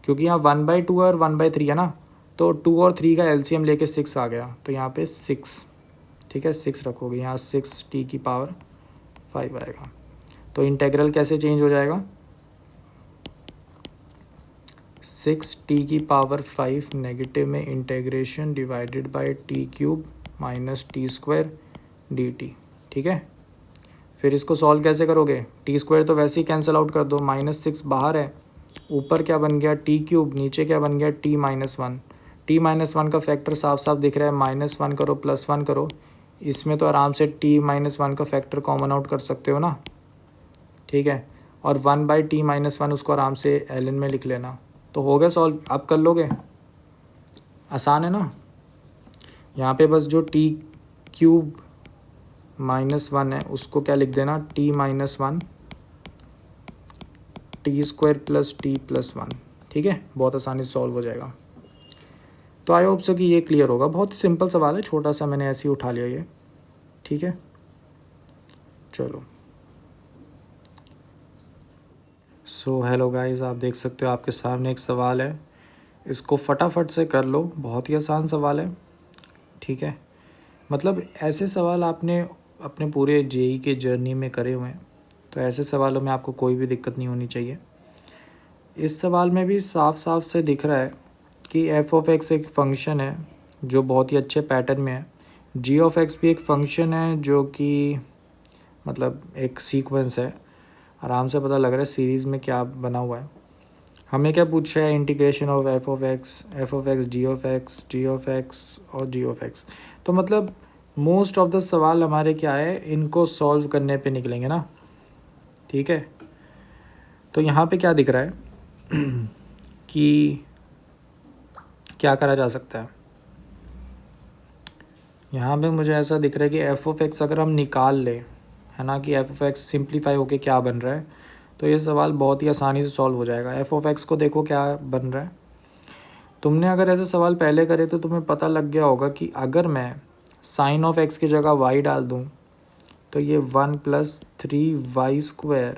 क्योंकि यहाँ 1/2 और 1/3 है ना, तो 2 और 3 का एलसीएम लेके 6 आ गया, तो यहाँ पे 6, ठीक है 6 रखोगे, यहाँ 6 टी की पावर 5 आएगा। तो इंटेग्रल कैसे चेंज हो जाएगा, 6 टी की पावर 5 नेगेटिव में integration divided by T cube minus T square D T, ठीक है। फिर इसको सॉल्व कैसे करोगे, टी स्क्वायर तो वैसे ही कैंसिल आउट कर दो, -6 बाहर है, ऊपर क्या बन गया टी क्यूब, नीचे क्या बन गया t-1। t-1 का फैक्टर साफ साफ दिख रहा है, -1 करो +1 करो, इसमें तो आराम से t-1 का फैक्टर कॉमन आउट कर सकते हो ना, ठीक है। और 1/t-1 उसको आराम से ln में लिख लेना, तो हो गया सॉल्व। आप कर लोगे, आसान है ना। यहाँ पे बस जो टी क्यूब -1 है उसको क्या लिख देना t-1 T square plus t+1, ठीक है। बहुत आसानी से सॉल्व हो जाएगा। तो आई होप सो कि ये क्लियर होगा। बहुत सिंपल सवाल है, छोटा सा मैंने ऐसे ही उठा लिया ये, ठीक है। चलो सो हेलो गाइस, आप देख सकते हो आपके सामने एक सवाल है, इसको फटाफट से कर लो, बहुत ही आसान सवाल है, ठीक है। मतलब ऐसे सवाल आपने अपने पूरे जेई के जर्नी में करे हुए हैं, तो ऐसे सवालों में आपको कोई भी दिक्कत नहीं होनी चाहिए। इस सवाल में भी साफ साफ से दिख रहा है कि f(x) एक फंक्शन है जो बहुत ही अच्छे पैटर्न में है, g(x) भी एक फंक्शन है जो कि मतलब एक सीक्वेंस है, आराम से पता लग रहा है सीरीज़ में क्या बना हुआ है। हमें क्या पूछा है, इंटीग्रेशन ऑफ f(x), g(x) और g(x). तो मतलब मोस्ट ऑफ द सवाल हमारे क्या है, इनको सॉल्व करने पे निकलेंगे ना, ठीक है। तो यहाँ पे क्या दिख रहा है कि क्या करा जा सकता है। यहाँ पे मुझे ऐसा दिख रहा है कि f(x) अगर हम निकाल लें, है ना, कि f(x) सिंप्लीफाई होके क्या बन रहा है, तो ये सवाल बहुत ही आसानी से सॉल्व हो जाएगा। f(x) को देखो क्या बन रहा है, तुमने अगर ऐसे सवाल पहले करे तो तुम्हें पता लग गया होगा कि अगर मैं साइन ऑफ x की जगह y डाल दूँ तो ये 1 + 3y²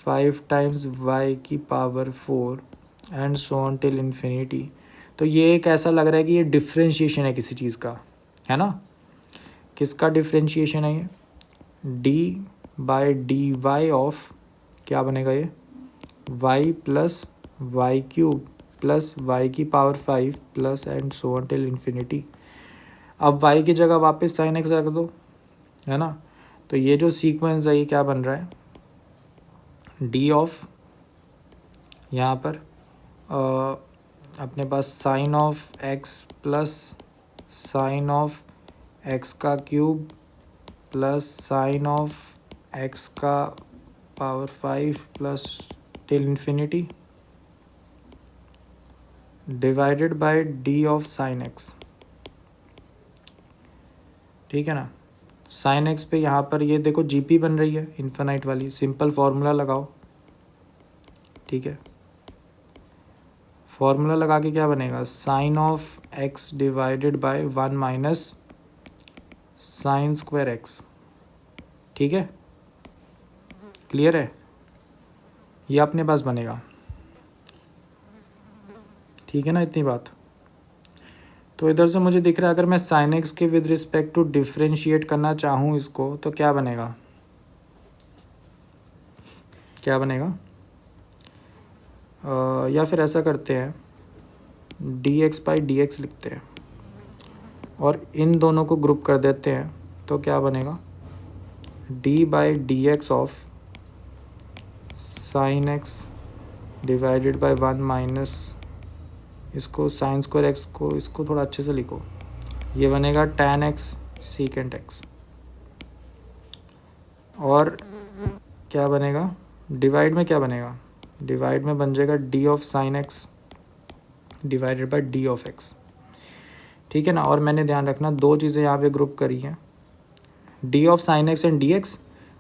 5 टाइम्स y की power 4 and so on till infinity. तो ये एक ऐसा लग रहा है कि ये डिफ्रेंशिएशन है किसी चीज़ का, है ना। किसका डिफ्रेंशिएशन है ये, d/dy ऑफ क्या बनेगा ये y + y³ प्लस y की power 5 plus and so on till infinity. अब y की जगह वापस sin x रख दो, है ना। तो ये जो सीक्वेंस है ये क्या बन रहा है, d ऑफ यहाँ पर अपने पास sine of x plus sine of x³ plus sine of x का power 5 plus till infinity divided by d of sine x, ठीक है ना। साइन x पे यहाँ पर ये देखो जीपी बन रही है इन्फिनाइट वाली, सिंपल फार्मूला लगाओ, ठीक है। फार्मूला लगा के क्या बनेगा, sine of x divided by 1 minus sine square x, ठीक है। क्लियर है, ये अपने पास बनेगा, ठीक है ना, इतनी बात। तो इधर से मुझे दिख रहा है अगर मैं साइन x के विद रिस्पेक्ट टू डिफ्रेंशिएट करना चाहूँ इसको, तो क्या बनेगा, क्या बनेगा या फिर ऐसा करते हैं dx/dx लिखते हैं और इन दोनों को ग्रुप कर देते हैं, तो क्या बनेगा d/dx of sine x divided by 1 minus इसको साइन स्क्वायर x को, इसको थोड़ा अच्छे से लिखो, ये बनेगा tan x सीकेंट x। और क्या बनेगा डिवाइड में, क्या बनेगा डिवाइड में बन जाएगा d of sine x divided by d of x, ठीक है ना। और मैंने ध्यान रखना दो चीज़ें यहाँ पे ग्रुप करी हैं, D of sine x and D x,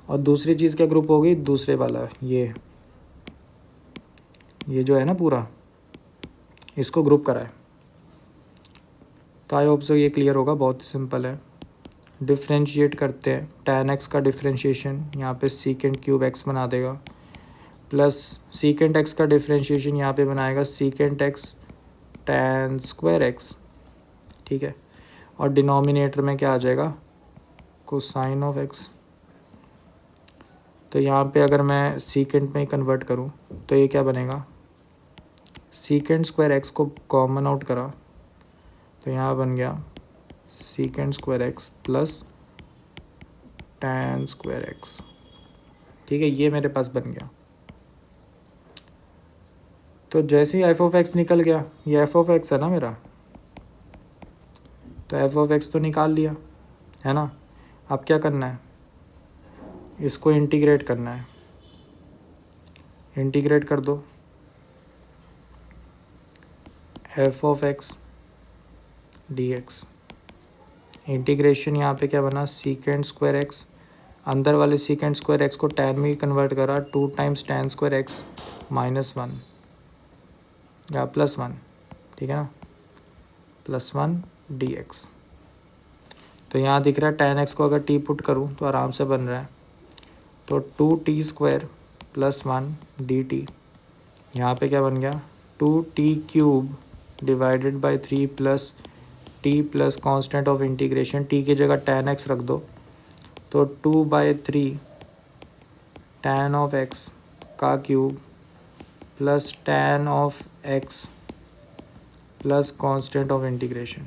और दूसरी चीज़ क्या ग्रुप होगी, दूसरे वाला ये जो है ना पूरा, इसको ग्रुप करा है। तो आई होप सो ये क्लियर होगा, बहुत सिंपल है। डिफ्रेंशिएट करते हैं, tan x का डिफ्रेंशिएशन यहाँ पे सीकेंट क्यूब x बना देगा, प्लस सीकेंट x का डिफ्रेंशिएशन यहाँ पे बनाएगा secant x tan square x, ठीक है। और डिनोमिनेटर में क्या आ जाएगा, कोसाइन ऑफ x। तो यहाँ पे अगर मैं सीकेंट में ही कन्वर्ट करूँ तो ये क्या बनेगा, सीकेंट स्क्वायर x को कॉमन आउट करा तो यहाँ बन गया secant square x plus tan square x, ठीक है। ये मेरे पास बन गया। तो जैसे ही एफ ऑफ एक्स निकल गया, ये एफ ऑफ एक्स है ना मेरा, तो एफ ऑफ एक्स तो निकाल लिया है ना। अब क्या करना है, इसको इंटीग्रेट करना है। इंटीग्रेट कर दो, F of x D x. Integration यहाँ पे क्या बना, सीकेंट स्क्वायर एक्स, अंदर वाले सीकेंट स्क्वायर एक्स को टैन में कन्वर्ट करा, 2 टाइम्स टैन स्क्वायर एक्स -1 या +1, ठीक है ना, +1 डी एक्स। तो यहाँ दिख रहा है टैन एक्स को अगर टी पुट करूँ तो आराम से बन रहा है। तो 2t स्क्वायर +1 डी टी, यहाँ पर क्या बन गया, 2t³ divided by 3 plus T plus constant of integration, T की जगह टैन एक्स रख दो, तो 2/3 टैन ऑफ एक्स का cube plus tan of X plus constant of integration.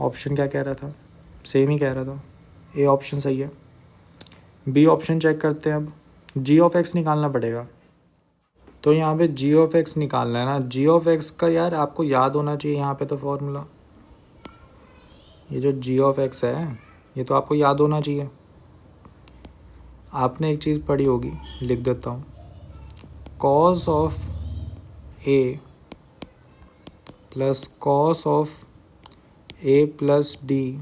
Option क्या कह रहा था, सेम ही कह रहा था, ए ऑप्शन सही है। बी ऑप्शन चेक करते हैं। अब जी ऑफ एक्स निकालना पड़ेगा। तो यहाँ पे जी ऑफ एक्स निकालना है ना। जी ऑफ एक्स का यार आपको याद होना चाहिए यहाँ पे तो फॉर्मूला, ये जो जी ऑफ एक्स है ये तो आपको याद होना चाहिए। आपने एक चीज़ पढ़ी होगी, लिख देता हूँ, cos of A plus cos of A plus D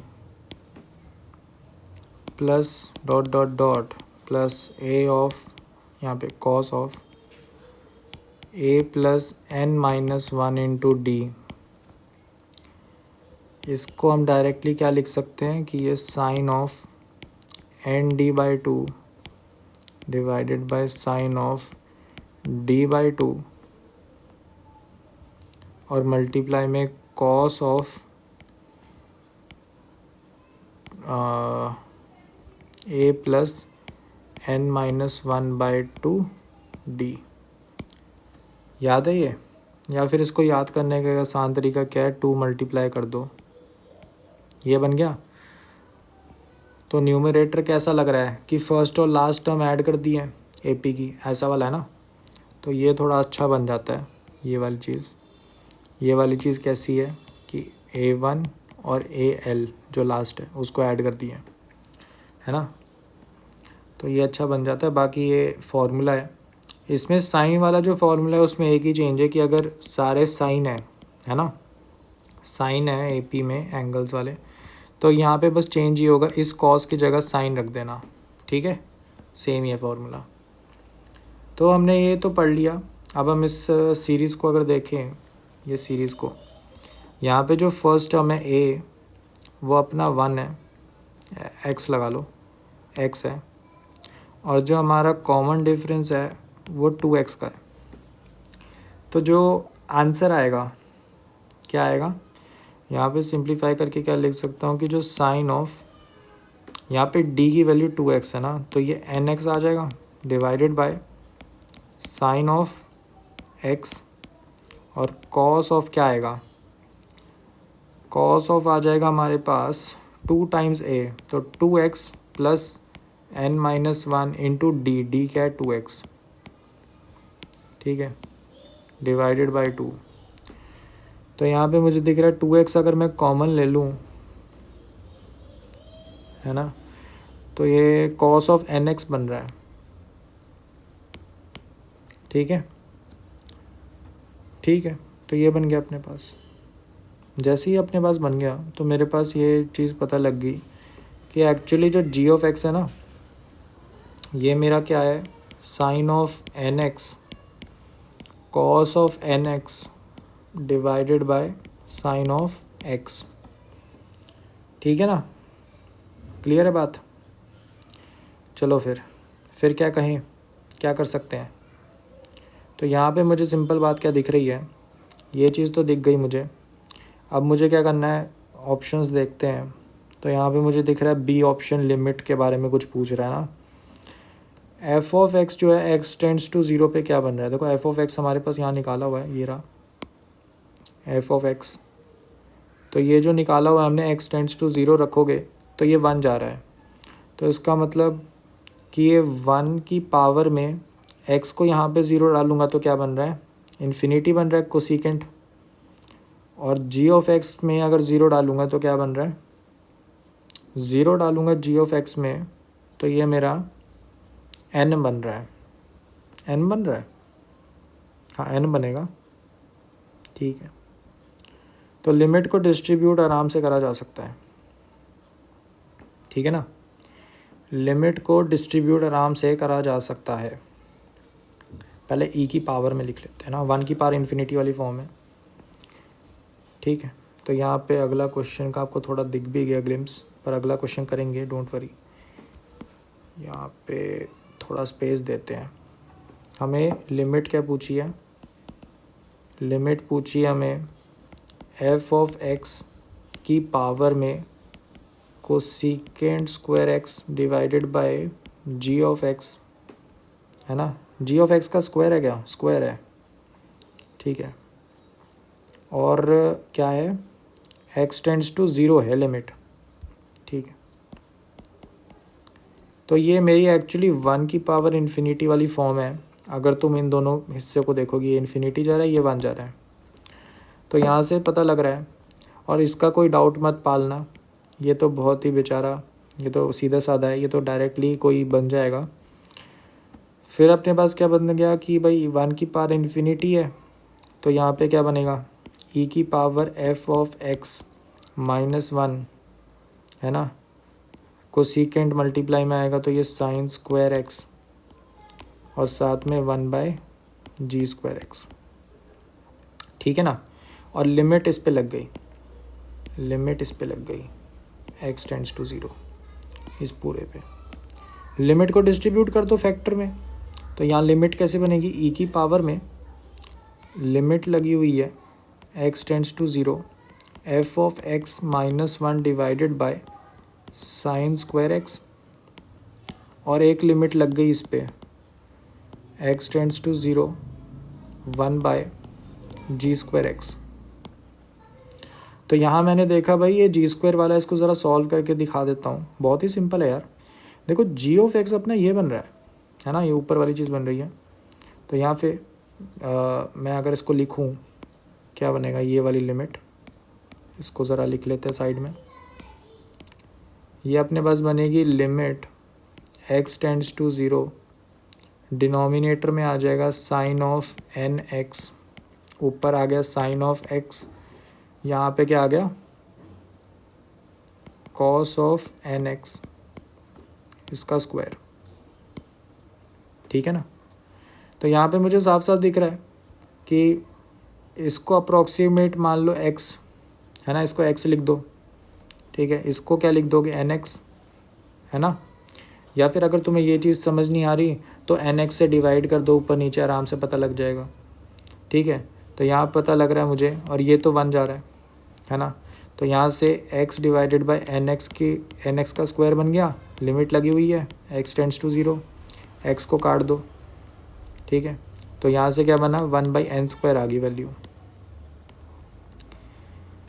plus dot dot dot plus A of, यहाँ पे cos of A plus n-1 into D. इसको हम डायरेक्टली क्या लिख सकते हैं कि ये sine of ND/2 divided by sine of D/2 और मल्टीप्लाई में cos of A plus n-1/2 D. याद है ये, या फिर इसको याद करने का आसान तरीका क्या है, 2 मल्टीप्लाई कर दो, ये बन गया। तो न्यूमरेटर कैसा लग रहा है कि फर्स्ट और लास्ट टर्म ऐड कर दी है एपी की, ऐसा वाला है ना। तो ये थोड़ा अच्छा बन जाता है ये वाली चीज़। ये वाली चीज़ कैसी है कि A1 और AL जो लास्ट है उसको ऐड कर दिए है ना। तो ये अच्छा बन जाता है। बाकी ये फॉर्मूला है, इसमें साइन वाला जो फॉर्मूला है उसमें एक ही चेंज है कि अगर सारे साइन है ना, साइन है एपी में एंगल्स वाले, तो यहाँ पे बस चेंज ये होगा, इस कॉस की जगह साइन रख देना, ठीक है। सेम ही है फॉर्मूला। तो हमने ये तो पढ़ लिया। अब हम इस सीरीज़ को अगर देखें, ये सीरीज़ को, यहाँ पे जो फर्स्ट टर्म है ए वो अपना 1 है, एक्स लगा लो, एक्स है, और जो हमारा कॉमन डिफरेंस है वो 2x का है। तो जो आंसर आएगा क्या आएगा, यहाँ पे सिंप्लीफाई करके क्या लिख सकता हूँ कि जो साइन ऑफ, यहाँ पे d की वैल्यू 2x है ना, तो ये nx आ जाएगा divided by sine of x, और कॉस ऑफ क्या आएगा, कॉस ऑफ आ जाएगा हमारे पास 2 टाइम्स a, तो 2x plus n-1 into D, D क्या है 2x, ठीक है, डिवाइडेड बाय 2। तो यहाँ पे मुझे दिख रहा है 2x अगर मैं कॉमन ले लूँ है ना, तो ये कॉस ऑफ nx बन रहा है, ठीक है, ठीक है। तो ये बन गया अपने पास। जैसे ही अपने पास बन गया तो मेरे पास ये चीज़ पता लग गई कि एक्चुअली जो जी ऑफ एक्स है ना, ये मेरा क्या है, sine of N X cos of N X divided by sine of X. ठीक है ना, क्लियर है बात। चलो फिर क्या कहें, क्या कर सकते हैं। तो यहाँ पे मुझे सिंपल बात क्या दिख रही है, ये चीज़ तो दिख गई मुझे। अब मुझे क्या करना है, ऑप्शंस देखते हैं। तो यहाँ पे मुझे दिख रहा है बी ऑप्शन, लिमिट के बारे में कुछ पूछ रहा है ना। एफ ऑफ एक्स जो है एक्स टेंड्स टू ज़ीरो पे क्या बन रहा है, देखो एफ ऑफ एक्स हमारे पास यहाँ निकाला हुआ है, ये रहा एफ ऑफ एक्स। तो ये जो निकाला हुआ है हमने, एक्स टेंड्स टू ज़ीरो रखोगे तो ये 1 जा रहा है। तो इसका मतलब कि ये 1 की पावर में x को यहाँ पे 0 डालूँगा तो क्या बन रहा है, इन्फिनिटी बन रहा है कोसिकेंट। और g ऑफ x में अगर 0 डालूँगा तो क्या बन रहा है, 0 डालूँगा g ऑफ x में तो ये मेरा n बन रहा है, n बन रहा है, हाँ n बनेगा। ठीक है, तो लिमिट को डिस्ट्रीब्यूट आराम से करा जा सकता है। ठीक है ना, लिमिट को डिस्ट्रीब्यूट आराम से करा जा सकता है। पहले e की पावर में लिख लेते हैं ना, 1 की पावर इन्फिनिटी वाली फॉर्म है। ठीक है, तो यहाँ पे अगला क्वेश्चन का आपको थोड़ा दिख भी गया ग्लिम्स, पर अगला क्वेश्चन करेंगे, डोंट वरी। यहाँ पे थोड़ा स्पेस देते हैं। हमें लिमिट क्या पूछी है, लिमिट पूछी है हमें एफ ऑफ एक्स की पावर में cosecant square X divided by G of X, है ना। जी ऑफ एक्स का स्क्वायर है क्या, स्क्वायर है। ठीक है, और क्या है, एक्स टेंड्स टू ज़ीरो है लिमिट। ठीक है, तो ये मेरी एक्चुअली 1 की पावर इन्फिनिटी वाली फॉर्म है। अगर तुम इन दोनों हिस्से को देखोगे, ये इन्फिनिटी जा रहा है, ये 1 जा रहा है। तो यहाँ से पता लग रहा है, और इसका कोई डाउट मत पालना, ये तो बहुत ही बेचारा, ये तो सीधा साधा है, ये तो डायरेक्टली कोई बन जाएगा। फिर अपने पास क्या बन गया कि भाई 1 की पावर इन्फिनिटी है, तो यहाँ पे क्या बनेगा, e की power F of X minus 1, है ना, कोसिकेंट मल्टीप्लाई में आएगा तो ये साइन स्क्वायर एक्स और साथ में 1 बाय जी स्क्वायर एक्स। ठीक है ना, और लिमिट इस पे लग गई, लिमिट इस पे लग गई, एक्स टेंड्स टू ज़ीरो, इस पूरे पे। लिमिट को डिस्ट्रीब्यूट कर दो फैक्टर में, तो यहाँ लिमिट कैसे बनेगी, e की पावर में लिमिट लगी हुई है X tends to zero, F of X minus 1 divided by sine square X, और एक लिमिट लग गई इस पे X tends to zero 1 by G square X. तो यहाँ मैंने देखा भाई ये जी स्क्वायर वाला, इसको ज़रा सॉल्व करके दिखा देता हूँ। बहुत ही सिंपल है यार, देखो जी ऑफ एक्स अपना ये बन रहा है ना, ये ऊपर वाली चीज़ बन रही है। तो यहाँ पे मैं अगर इसको लिखूँ क्या बनेगा, ये वाली लिमिट, इसको ज़रा लिख लेते हैं साइड में। ये अपने पास बनेगी limit X tends to zero, denominator में आ जाएगा साइन ऑफ एन एक्स, ऊपर आ गया साइन ऑफ एक्स, यहाँ पे क्या आ गया, कॉस ऑफ एन एक्स, इसका स्क्वायर। ठीक है ना, तो यहाँ पे मुझे साफ साफ दिख रहा है कि इसको अप्रॉक्सीमेट मान लो x, है ना, इसको x लिख दो। ठीक है, इसको क्या लिख दोगे, एन एक्स, है ना। या फिर अगर तुम्हें ये चीज़ समझ नहीं आ रही तो एन एक्स से डिवाइड कर दो, ऊपर नीचे आराम से पता लग जाएगा। ठीक है, तो यहाँ पता लग रहा है मुझे, और ये तो 1 जा रहा है ना। तो यहाँ से x divided by N X की, एन एक्स का स्क्वायर बन गया, लिमिट लगी हुई है x tends to zero, x को काट दो। ठीक है, तो यहाँ से क्या बना, 1 बाई एन स्क्वायर आ गई वैल्यू।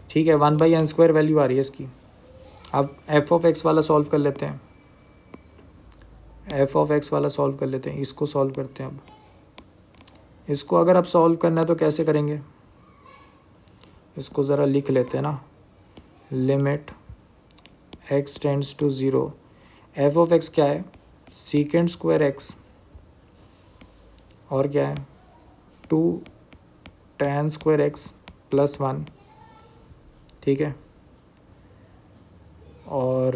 ठीक है, 1 बाई एन स्क्वायर वैल्यू आ रही है इसकी। अब एफ ऑफ एक्स वाला सॉल्व कर लेते हैं, एफ ऑफ एक्स वाला सॉल्व कर लेते हैं, इसको सॉल्व करते हैं। अब इसको अगर आप सॉल्व करना है तो कैसे करेंगे, इसको ज़रा लिख लेते हैं ना, limit X tends to zero, F of X क्या है, सीकेंड स्क्वायर एक्स, और क्या है 2 tan स्क्वायर एक्स प्लस 1। ठीक है, और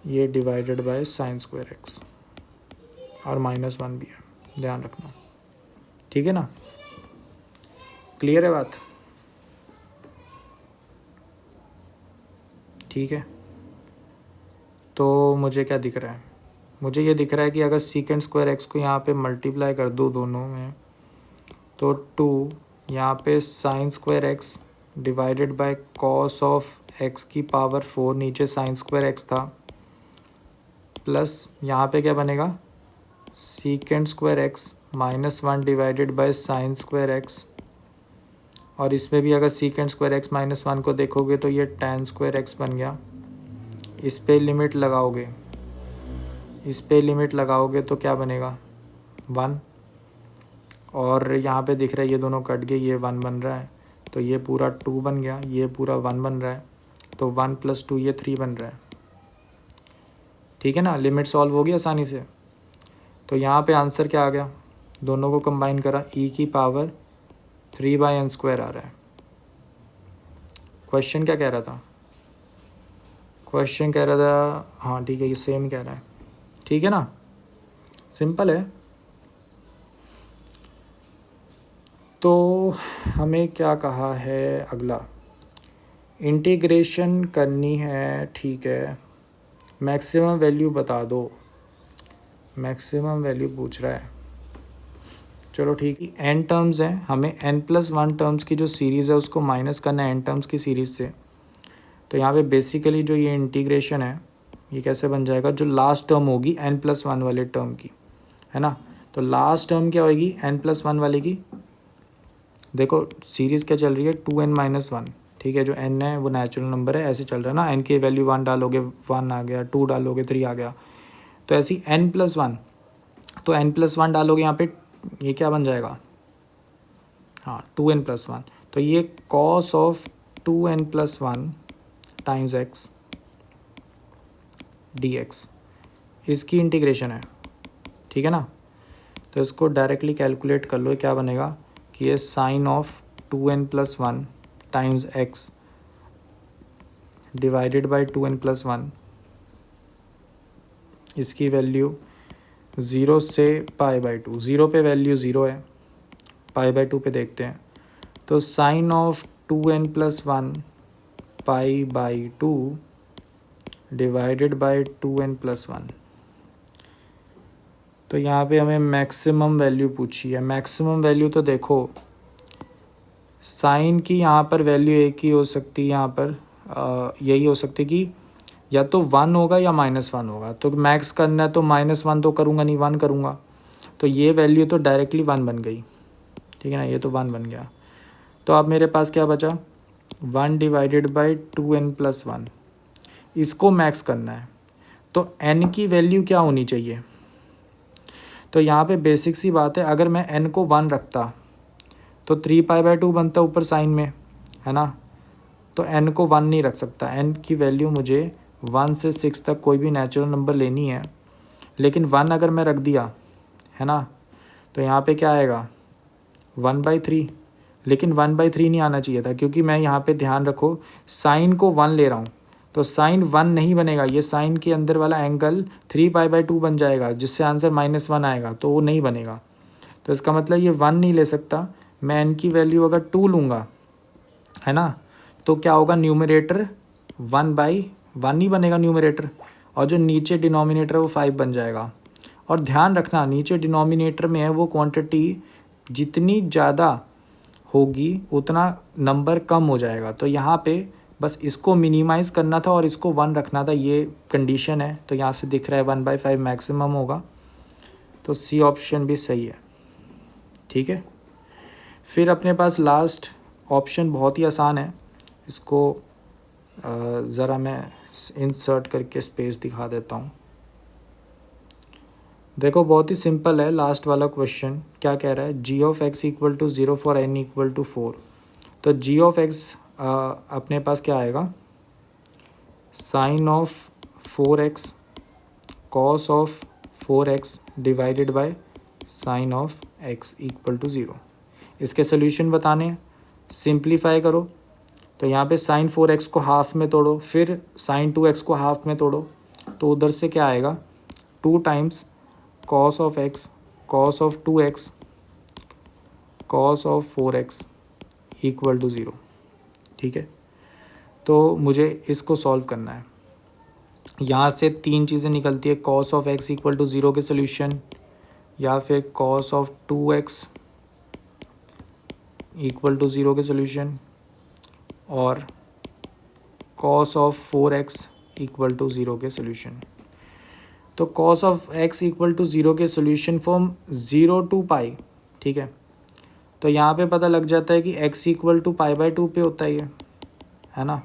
ये divided by sine square X और -1 भी है, ध्यान रखना, ठीक है ना। क्लियर है बात, ठीक है। तो मुझे क्या दिख रहा है, मुझे ये दिख रहा है कि अगर सीकेंड स्क्वायर एक्स को यहाँ पे मल्टीप्लाई कर दो दोनों में, तो 2 यहाँ पे sign square X divided by cos of X की पावर 4, नीचे साइन स्क्वायर एक्स था, प्लस यहाँ पे क्या बनेगा, secant square x -1 divided by sine square X, और इसमें भी अगर सीकेंड स्क्वायर एक्स -1 को देखोगे तो ये tan स्क्वायर एक्स बन गया। इस पे लिमिट लगाओगे, इस पे लिमिट लगाओगे तो क्या बनेगा, 1, और यहाँ पे दिख रहा है ये दोनों कट गए, ये 1 बन रहा है, तो ये पूरा 2 बन गया, ये पूरा 1 बन रहा है, तो 1 + 2 ये 3 बन रहा है, ठीक है ना। लिमिट सॉल्व होगी आसानी से। तो यहाँ पे आंसर क्या आ गया, दोनों को कंबाइन करा, e की पावर 3/n² आ रहा है। क्वेश्चन क्या कह रहा था, क्वेश्चन कह रहा था, हाँ ठीक है, ये सेम कह रहा है, ठीक है ना, सिंपल है। तो हमें क्या कहा है, अगला इंटीग्रेशन करनी है, ठीक है, मैक्सिमम वैल्यू बता दो, मैक्सिमम वैल्यू पूछ रहा है। चलो ठीक है, n टर्म्स हैं, हमें n+1 टर्म्स की जो सीरीज़ है उसको माइनस करना है n टर्म्स की सीरीज़ से। तो यहाँ पे बेसिकली जो ये इंटीग्रेशन है ये कैसे बन जाएगा, जो लास्ट टर्म होगी n+1 वाले टर्म की, है ना। तो लास्ट टर्म क्या होगी n+1 वाले की, देखो सीरीज़ क्या चल रही है 2n-1, ठीक है, जो n है वो नेचुरल नंबर है, ऐसे चल रहा है ना, n की वैल्यू 1 डालोगे 1 आ गया, 2 डालोगे 3 आ गया, तो ऐसी n+1, तो n+1 डालोगे यहाँ पे, ये क्या बन जाएगा, हाँ 2n+1, तो ये cos of 2n+1 times x dx इसकी इंटीग्रेशन है, ठीक है ना। तो इसको डायरेक्टली कैलकुलेट कर लो, क्या बनेगा कि ये sine of 2n+1 times x divided by 2n+1, इसकी वैल्यू 0 से π/2, 0 पे वैल्यू 0 है, π/2 पे देखते हैं, तो sign of 2n+1 π/2 divided by 2n+1। तो यहाँ पे हमें मैक्सिमम वैल्यू पूछी है। मैक्सिमम वैल्यू तो देखो साइन की यहाँ पर वैल्यू एक ही हो सकती है, यहाँ पर यही हो सकती कि या तो 1 होगा या -1 होगा, तो मैक्स करना है तो -1 तो करूँगा नहीं, 1 करूँगा, तो ये वैल्यू तो डायरेक्टली 1 बन गई, ठीक है ना, ये तो 1 बन गया। तो अब मेरे पास क्या बचा, 1 डिवाइडेड बाई 2n+1, इसको मैक्स करना है, तो n की वैल्यू क्या होनी चाहिए। तो यहाँ पे बेसिक सी बात है, अगर मैं n को 1 रखता तो 3π/2 बनता ऊपर साइन में, है ना। तो n को 1 नहीं रख सकता, n की वैल्यू मुझे 1 से 6 तक कोई भी नेचुरल नंबर लेनी है, लेकिन 1 अगर मैं रख दिया, है ना, तो यहाँ पे क्या आएगा 1/3, लेकिन 1/3 नहीं आना चाहिए था, क्योंकि मैं यहाँ पे ध्यान रखो साइन को 1 ले रहा हूँ, तो साइन 1 नहीं बनेगा, ये साइन के अंदर वाला एंगल 3π/2 बन जाएगा, जिससे आंसर -1 आएगा, तो वो नहीं बनेगा। तो इसका मतलब ये 1 नहीं ले सकता, मैं n की वैल्यू अगर 2 लूँगा, है ना, तो क्या होगा, न्यूमरेटर 1/1 ही बनेगा न्यूमरेटर, और जो नीचे डिनोमिनेटर है वो 5 बन जाएगा। और ध्यान रखना नीचे डिनोमिनेटर में है वो क्वांटिटी जितनी ज़्यादा होगी उतना नंबर कम हो जाएगा, तो यहाँ पे बस इसको मिनिमाइज़ करना था और इसको 1 रखना था, ये कंडीशन है। तो यहाँ से दिख रहा है 1/5 मैक्सिमम होगा, तो सी ऑप्शन भी सही है, ठीक है। फिर अपने पास लास्ट ऑप्शन बहुत ही आसान है, इसको ज़रा मैं इंसर्ट करके स्पेस दिखा देता हूँ। देखो बहुत ही सिंपल है, लास्ट वाला क्वेश्चन क्या कह रहा है, g(x) = 0 फॉर n = 4। तो g(x) अपने पास क्या आएगा, sine of 4x cos of 4x divided by sine of x = 0। इसके सोल्यूशन बताने हैं, सिंप्लीफाई करो, तो यहाँ पे साइन 4x को हाफ में तोड़ो, फिर साइन 2x को हाफ में तोड़ो, तो उधर से क्या आएगा 2 times cos of x cos of 2x cos of 4x equal to 0। ठीक है, तो मुझे इसको सॉल्व करना है। यहाँ से 3 चीज़ें निकलती है, cos of x equal to 0 के सोल्यूशन, या फिर cos of 2x equal to 0 के सोल्यूशन, और cos of 4x equal to 0 के सोल्यूशन। तो cos of x equal to 0 के सोल्यूशन फॉर्म 0 टू पाई। ठीक है, तो यहाँ पे पता लग जाता है कि x इक्वल टू π/2 पे होता है ना।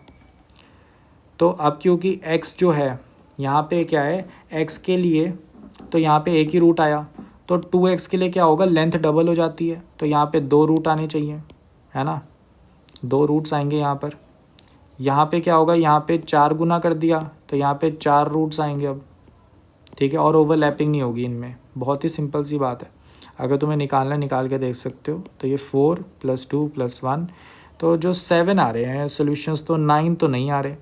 तो अब क्योंकि x जो है यहाँ पे क्या है x के लिए, तो यहाँ पे एक ही रूट आया, तो 2x के लिए क्या होगा, लेंथ डबल हो जाती है, तो यहाँ पे 2 रूट आने चाहिए, है ना, 2 रूट्स आएंगे यहाँ पर। यहाँ पे क्या होगा, यहाँ पे 4 गुना कर दिया, तो यहाँ पे 4 रूट्स आएंगे अब। ठीक है, और ओवरलैपिंग नहीं होगी इनमें, बहुत ही सिंपल सी बात है। अगर तुम्हें निकालना निकाल के देख सकते हो। तो ये 4 + 2 + 1, तो जो 7 आ रहे हैं सोल्यूशंस, तो 9 तो नहीं आ रहे,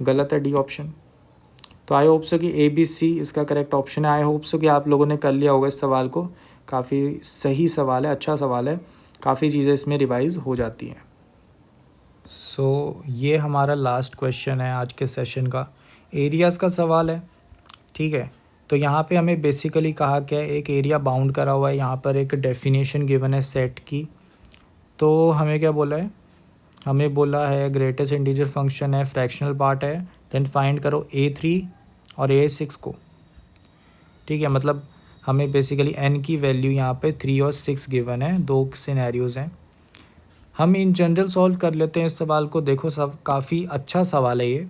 गलत है डी ऑप्शन। तो आई होप सो कि ABC इसका करेक्ट ऑप्शन है। आई होप सो कि आप लोगों ने कर लिया होगा इस सवाल को। काफ़ी सही सवाल है, अच्छा सवाल है, काफ़ी चीज़ें इसमें रिवाइज हो जाती हैं। सो ये हमारा लास्ट क्वेश्चन है आज के सेशन का, एरियाज़ का सवाल है। ठीक है, तो यहाँ पे हमें बेसिकली कहा क्या है, एक एरिया बाउंड करा हुआ है, यहाँ पर एक डेफिनेशन गिवन है सेट की। तो हमें क्या बोला है, हमें बोला है ग्रेटेस्ट इंटीजर फंक्शन है, फ्रैक्शनल पार्ट है, देन फाइंड करो A3 और A6 को। ठीक है, मतलब हमें बेसिकली n की वैल्यू यहाँ पे 3 और 6 गिवन है, 2 सिनेरियोज़ हैं। हम इन जनरल सॉल्व कर लेते हैं इस सवाल को। देखो सब काफ़ी अच्छा सवाल है ये।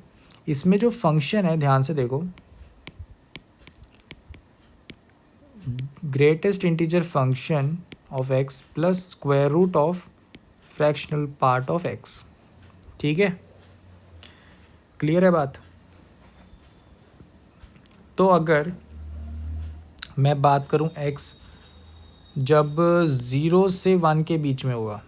इसमें जो फंक्शन है ध्यान से देखो, greatest integer function of x plus square root of fractional part of x। ठीक है, क्लियर है बात। तो अगर मैं बात करूं x जब 0 से 1 के बीच में होगा,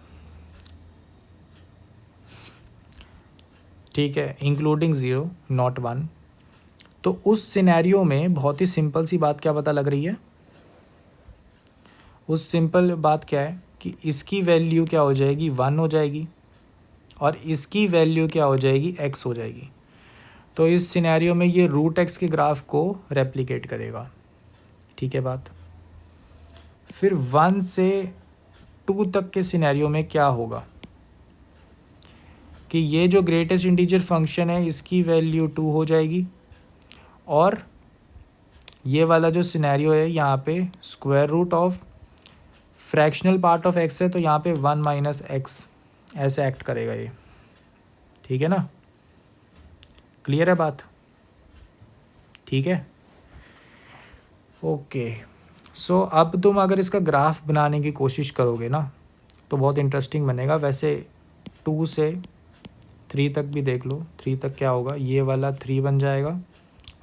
ठीक है, इंक्लूडिंग 0 नॉट 1, तो उस सिनेरियो में बहुत ही सिंपल सी बात क्या पता लग रही है, उस सिंपल बात क्या है कि इसकी वैल्यू क्या हो जाएगी, 1 हो जाएगी, और इसकी वैल्यू क्या हो जाएगी, x हो जाएगी। तो इस सिनेरियो में ये रूट x के ग्राफ को रेप्लिकेट करेगा। ठीक है बात। फिर 1 से 2 तक के सिनेरियो में क्या होगा कि ये जो ग्रेटेस्ट इंटीजर फंक्शन है इसकी वैल्यू 2 हो जाएगी, और ये वाला जो सिनेरियो है यहाँ पे square root of fractional part of x है, तो यहाँ पे 1 - x ऐसे एक्ट करेगा ये। ठीक है ना, क्लियर है बात। ठीक है, ओके। सो अब तुम अगर इसका ग्राफ बनाने की कोशिश करोगे ना तो बहुत इंटरेस्टिंग बनेगा। वैसे 2 से 3 तक भी देख लो, 3 तक क्या होगा, ये वाला 3 बन जाएगा,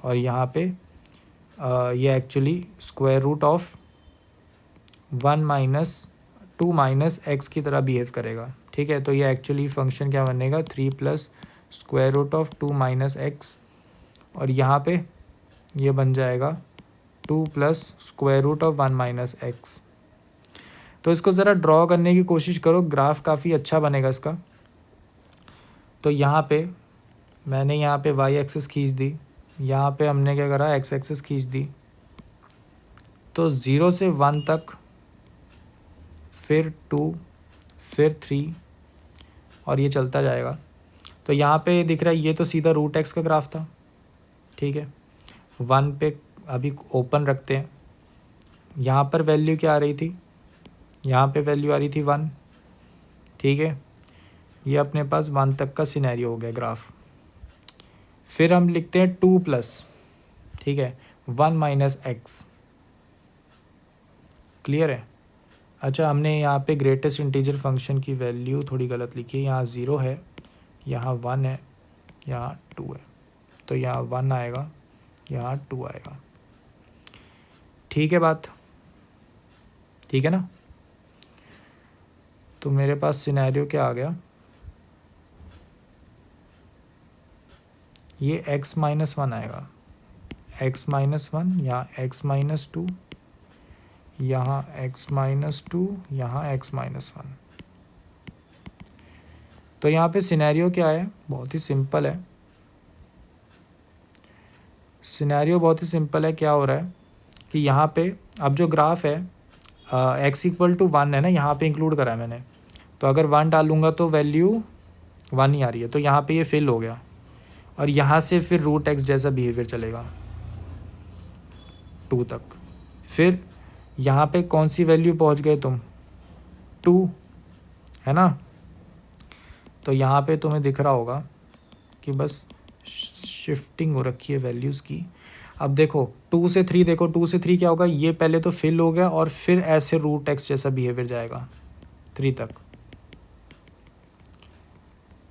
और यहाँ पे ये actually square root of 1 - 2 - x की तरह बिहेव करेगा। ठीक है, तो ये एक्चुअली फंक्शन क्या बनेगा, 3 plus square root of 2 - x, और यहाँ पे ये बन जाएगा 2 plus square root of 1 - x। तो इसको ज़रा ड्रॉ करने की कोशिश करो, ग्राफ काफ़ी अच्छा बनेगा इसका। तो यहाँ पे मैंने यहाँ पे y एक्सिस खींच दी, यहाँ पे हमने क्या करा, x एक्सिस खींच दी। तो 0 से 1 तक, फिर 2, फिर 3, और ये चलता जाएगा। तो यहाँ पे दिख रहा है ये तो सीधा रूट x का ग्राफ था। ठीक है, 1 पे अभी ओपन रखते हैं। यहाँ पर वैल्यू क्या आ रही थी, यहाँ पे वैल्यू आ रही थी 1। ठीक है, ये अपने पास 1 तक का सिनेरियो हो गया ग्राफ। फिर हम लिखते हैं 2 प्लस, ठीक है, 1 - x। क्लियर है। अच्छा, हमने यहाँ पे ग्रेटेस्ट इंटीजर फंक्शन की वैल्यू थोड़ी गलत लिखी है, यहाँ 0 है, यहाँ 1 है, यहाँ 2 है, तो यहाँ 1 आएगा, यहाँ 2 आएगा। ठीक है बात, ठीक है ना। तो मेरे पास सिनेरियो क्या आ गया, ये x-1 आएगा, x-1, यहाँ x-2, यहाँ x-2, यहाँ x-1। तो यहाँ पे सिनेरियो क्या है, बहुत ही सिंपल है। सिनेरियो बहुत ही सिंपल है। क्या हो रहा है कि यहाँ पे अब जो ग्राफ है x=1 है ना, यहाँ पे इंक्लूड करा है मैंने। तो अगर 1 डालूंगा तो वैल्यू 1 ही आ रही है, तो यहाँ पे ये फिल हो गया। और यहाँ से फिर रूट एक्स जैसा बिहेवियर चलेगा 2 तक। फिर यहाँ पे कौन सी वैल्यू पहुँच गए तुम, 2, है ना। तो यहाँ पे तुम्हें दिख रहा होगा कि बस शिफ्टिंग हो रखी है वैल्यूज़ की। अब देखो 2 से 3, देखो 2 से 3 क्या होगा, ये पहले तो फिल हो गया और फिर ऐसे रूट एक्स जैसा बिहेवियर जाएगा 3 तक।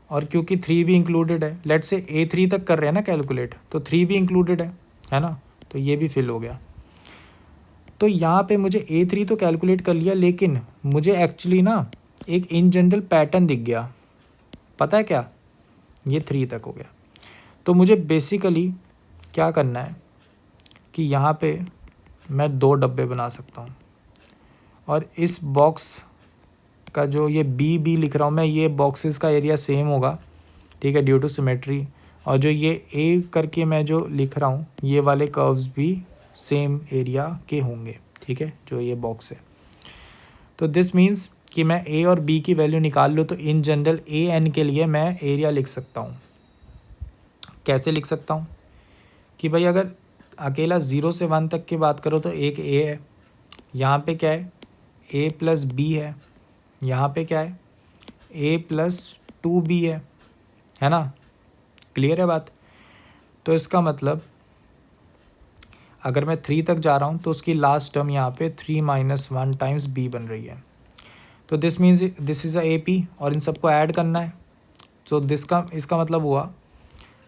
और क्योंकि 3 भी इंक्लूडेड है, लेट से A3 तक कर रहे हैं ना कैलकुलेट, तो 3 भी इंक्लूडेड है ना, तो ये भी फिल हो गया। तो यहाँ पे मुझे A3 तो कैलकुलेट कर लिया, लेकिन मुझे एक्चुअली ना एक इन जनरल पैटर्न दिख गया। पता है क्या, ये 3 तक हो गया। तो मुझे बेसिकली क्या करना है कि यहाँ पे मैं 2 डब्बे बना सकता हूँ, और इस बॉक्स का जो ये बी लिख रहा हूँ मैं, ये बॉक्सेस का एरिया सेम होगा, ठीक है, ड्यू टू सिमेट्री। और जो ये ए करके मैं जो लिख रहा हूँ, ये वाले कर्व्स भी सेम एरिया के होंगे, ठीक है, जो ये बॉक्स है। तो दिस मीन्स कि मैं ए और बी की वैल्यू निकाल लूँ तो इन जनरल ए एन के लिए मैं एरिया लिख सकता हूँ। कैसे लिख सकता हूँ कि भाई अगर अकेला 0 से 1 तक की बात करो तो एक ए है, यहाँ पे क्या है a प्लस बी है, यहाँ पे क्या है a प्लस 2b है ना। क्लियर है बात। तो इसका मतलब अगर मैं 3 तक जा रहा हूँ तो उसकी लास्ट टर्म यहाँ पे 3 - 1 टाइम्स b बन रही है। तो this means this is a AP, और इन सबको ऐड करना है। तो इसका मतलब हुआ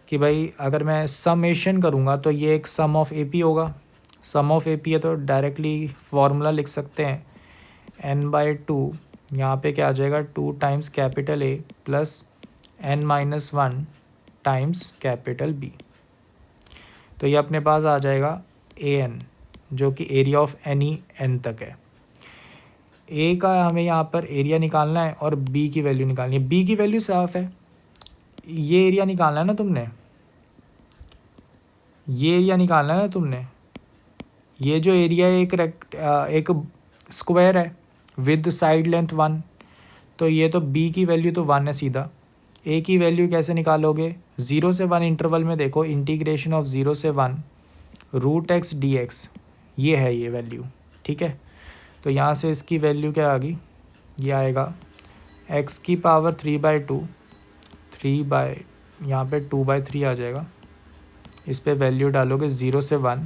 कि भाई अगर मैं समेशन करूँगा तो ये एक सम ऑफ AP होगा। सम ऑफ AP है तो डायरेक्टली फार्मूला लिख सकते हैं n/2, यहाँ पे क्या आ जाएगा 2 times capital A plus n-1 times capital B। तो ये अपने पास आ जाएगा AN, जो कि एरिया ऑफ एनी n तक है। A का हमें यहाँ पर एरिया निकालना है और B की वैल्यू निकालनी है। B की वैल्यू साफ है, ये एरिया निकालना है ना तुमने, ये एरिया निकालना है ना तुमने। ये जो एरिया है एक स्क्वायर है विद साइड लेंथ 1, तो ये तो B की वैल्यू तो 1 है सीधा। A की वैल्यू कैसे निकालोगे, 0 से 1 इंटरवल में देखो, इंटीग्रेशन ऑफ 0 से 1 रूट एक्स dx, ये है ये वैल्यू, ठीक है। तो यहाँ से इसकी वैल्यू क्या आ गई, ये आएगा x की पावर 3/2, यहाँ पे 2/3 आ जाएगा। इस पे वैल्यू डालोगे 0 से 1,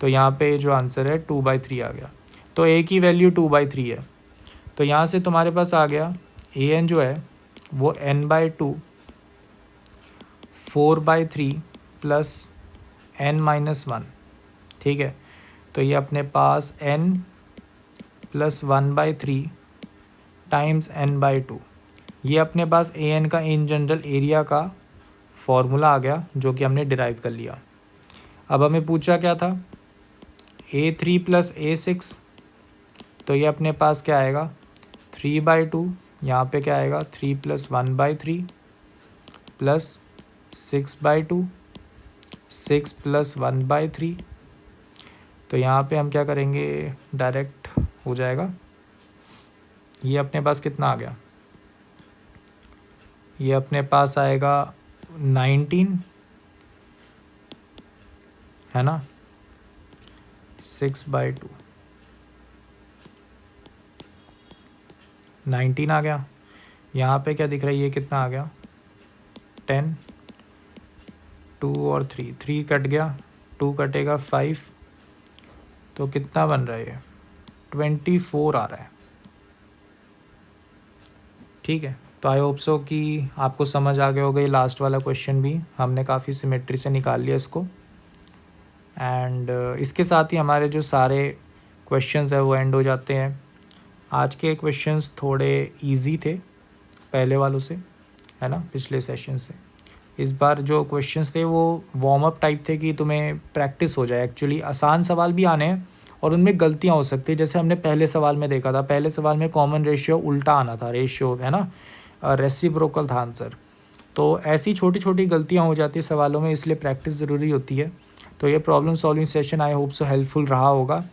तो यहाँ पे जो आंसर है 2/3 आ गया। तो A की वैल्यू 2/3 है। तो यहाँ से तुम्हारे पास आ गया AN जो है वो n/2 4/3 प्लस n-1, ठीक है। तो ये अपने पास n प्लस 1/3 टाइम्स n/2, ये अपने पास AN का इन जनरल एरिया का फॉर्मूला आ गया, जो कि हमने डिराइव कर लिया। अब हमें पूछा क्या था, A3 प्लस A6, तो ये अपने पास क्या आएगा 3/2, यहाँ पे क्या आएगा 3 प्लस 1/3 प्लस 6/2, 6 प्लस 1/3। तो यहाँ पे हम क्या करेंगे, डायरेक्ट हो जाएगा। ये अपने पास कितना आ गया, ये अपने पास आएगा 19, है ना, 6/2 19 आ गया। यहाँ पे क्या दिख रहा है, ये कितना आ गया 10, 2 और 3 कट गया, 2 कटेगा 5, तो कितना बन रहा है ये 24 आ रहा है, ठीक है। तो आई होप सो कि आपको समझ आ गया होगा। ये लास्ट वाला क्वेश्चन भी हमने काफ़ी सिमेट्री से निकाल लिया इसको, एंड इसके साथ ही हमारे जो सारे क्वेश्चंस है वो एंड हो जाते हैं। आज के क्वेश्चंस थोड़े इजी थे पहले वालों से, है ना, पिछले सेशन से। इस बार जो क्वेश्चंस थे वो वार्म अप टाइप थे कि तुम्हें प्रैक्टिस हो जाए। एक्चुअली आसान सवाल भी आने हैं और उनमें गलतियाँ हो सकती है, जैसे हमने पहले सवाल में देखा था। पहले सवाल में कॉमन रेशियो उल्टा आना था, रेशियो है ना, रेसिप्रोकल था आंसर। तो ऐसी छोटी छोटी गलतियाँ हो जाती है सवालों में, इसलिए प्रैक्टिस ज़रूरी होती है। तो ये problem solving session I hope so helpful रहा होगा।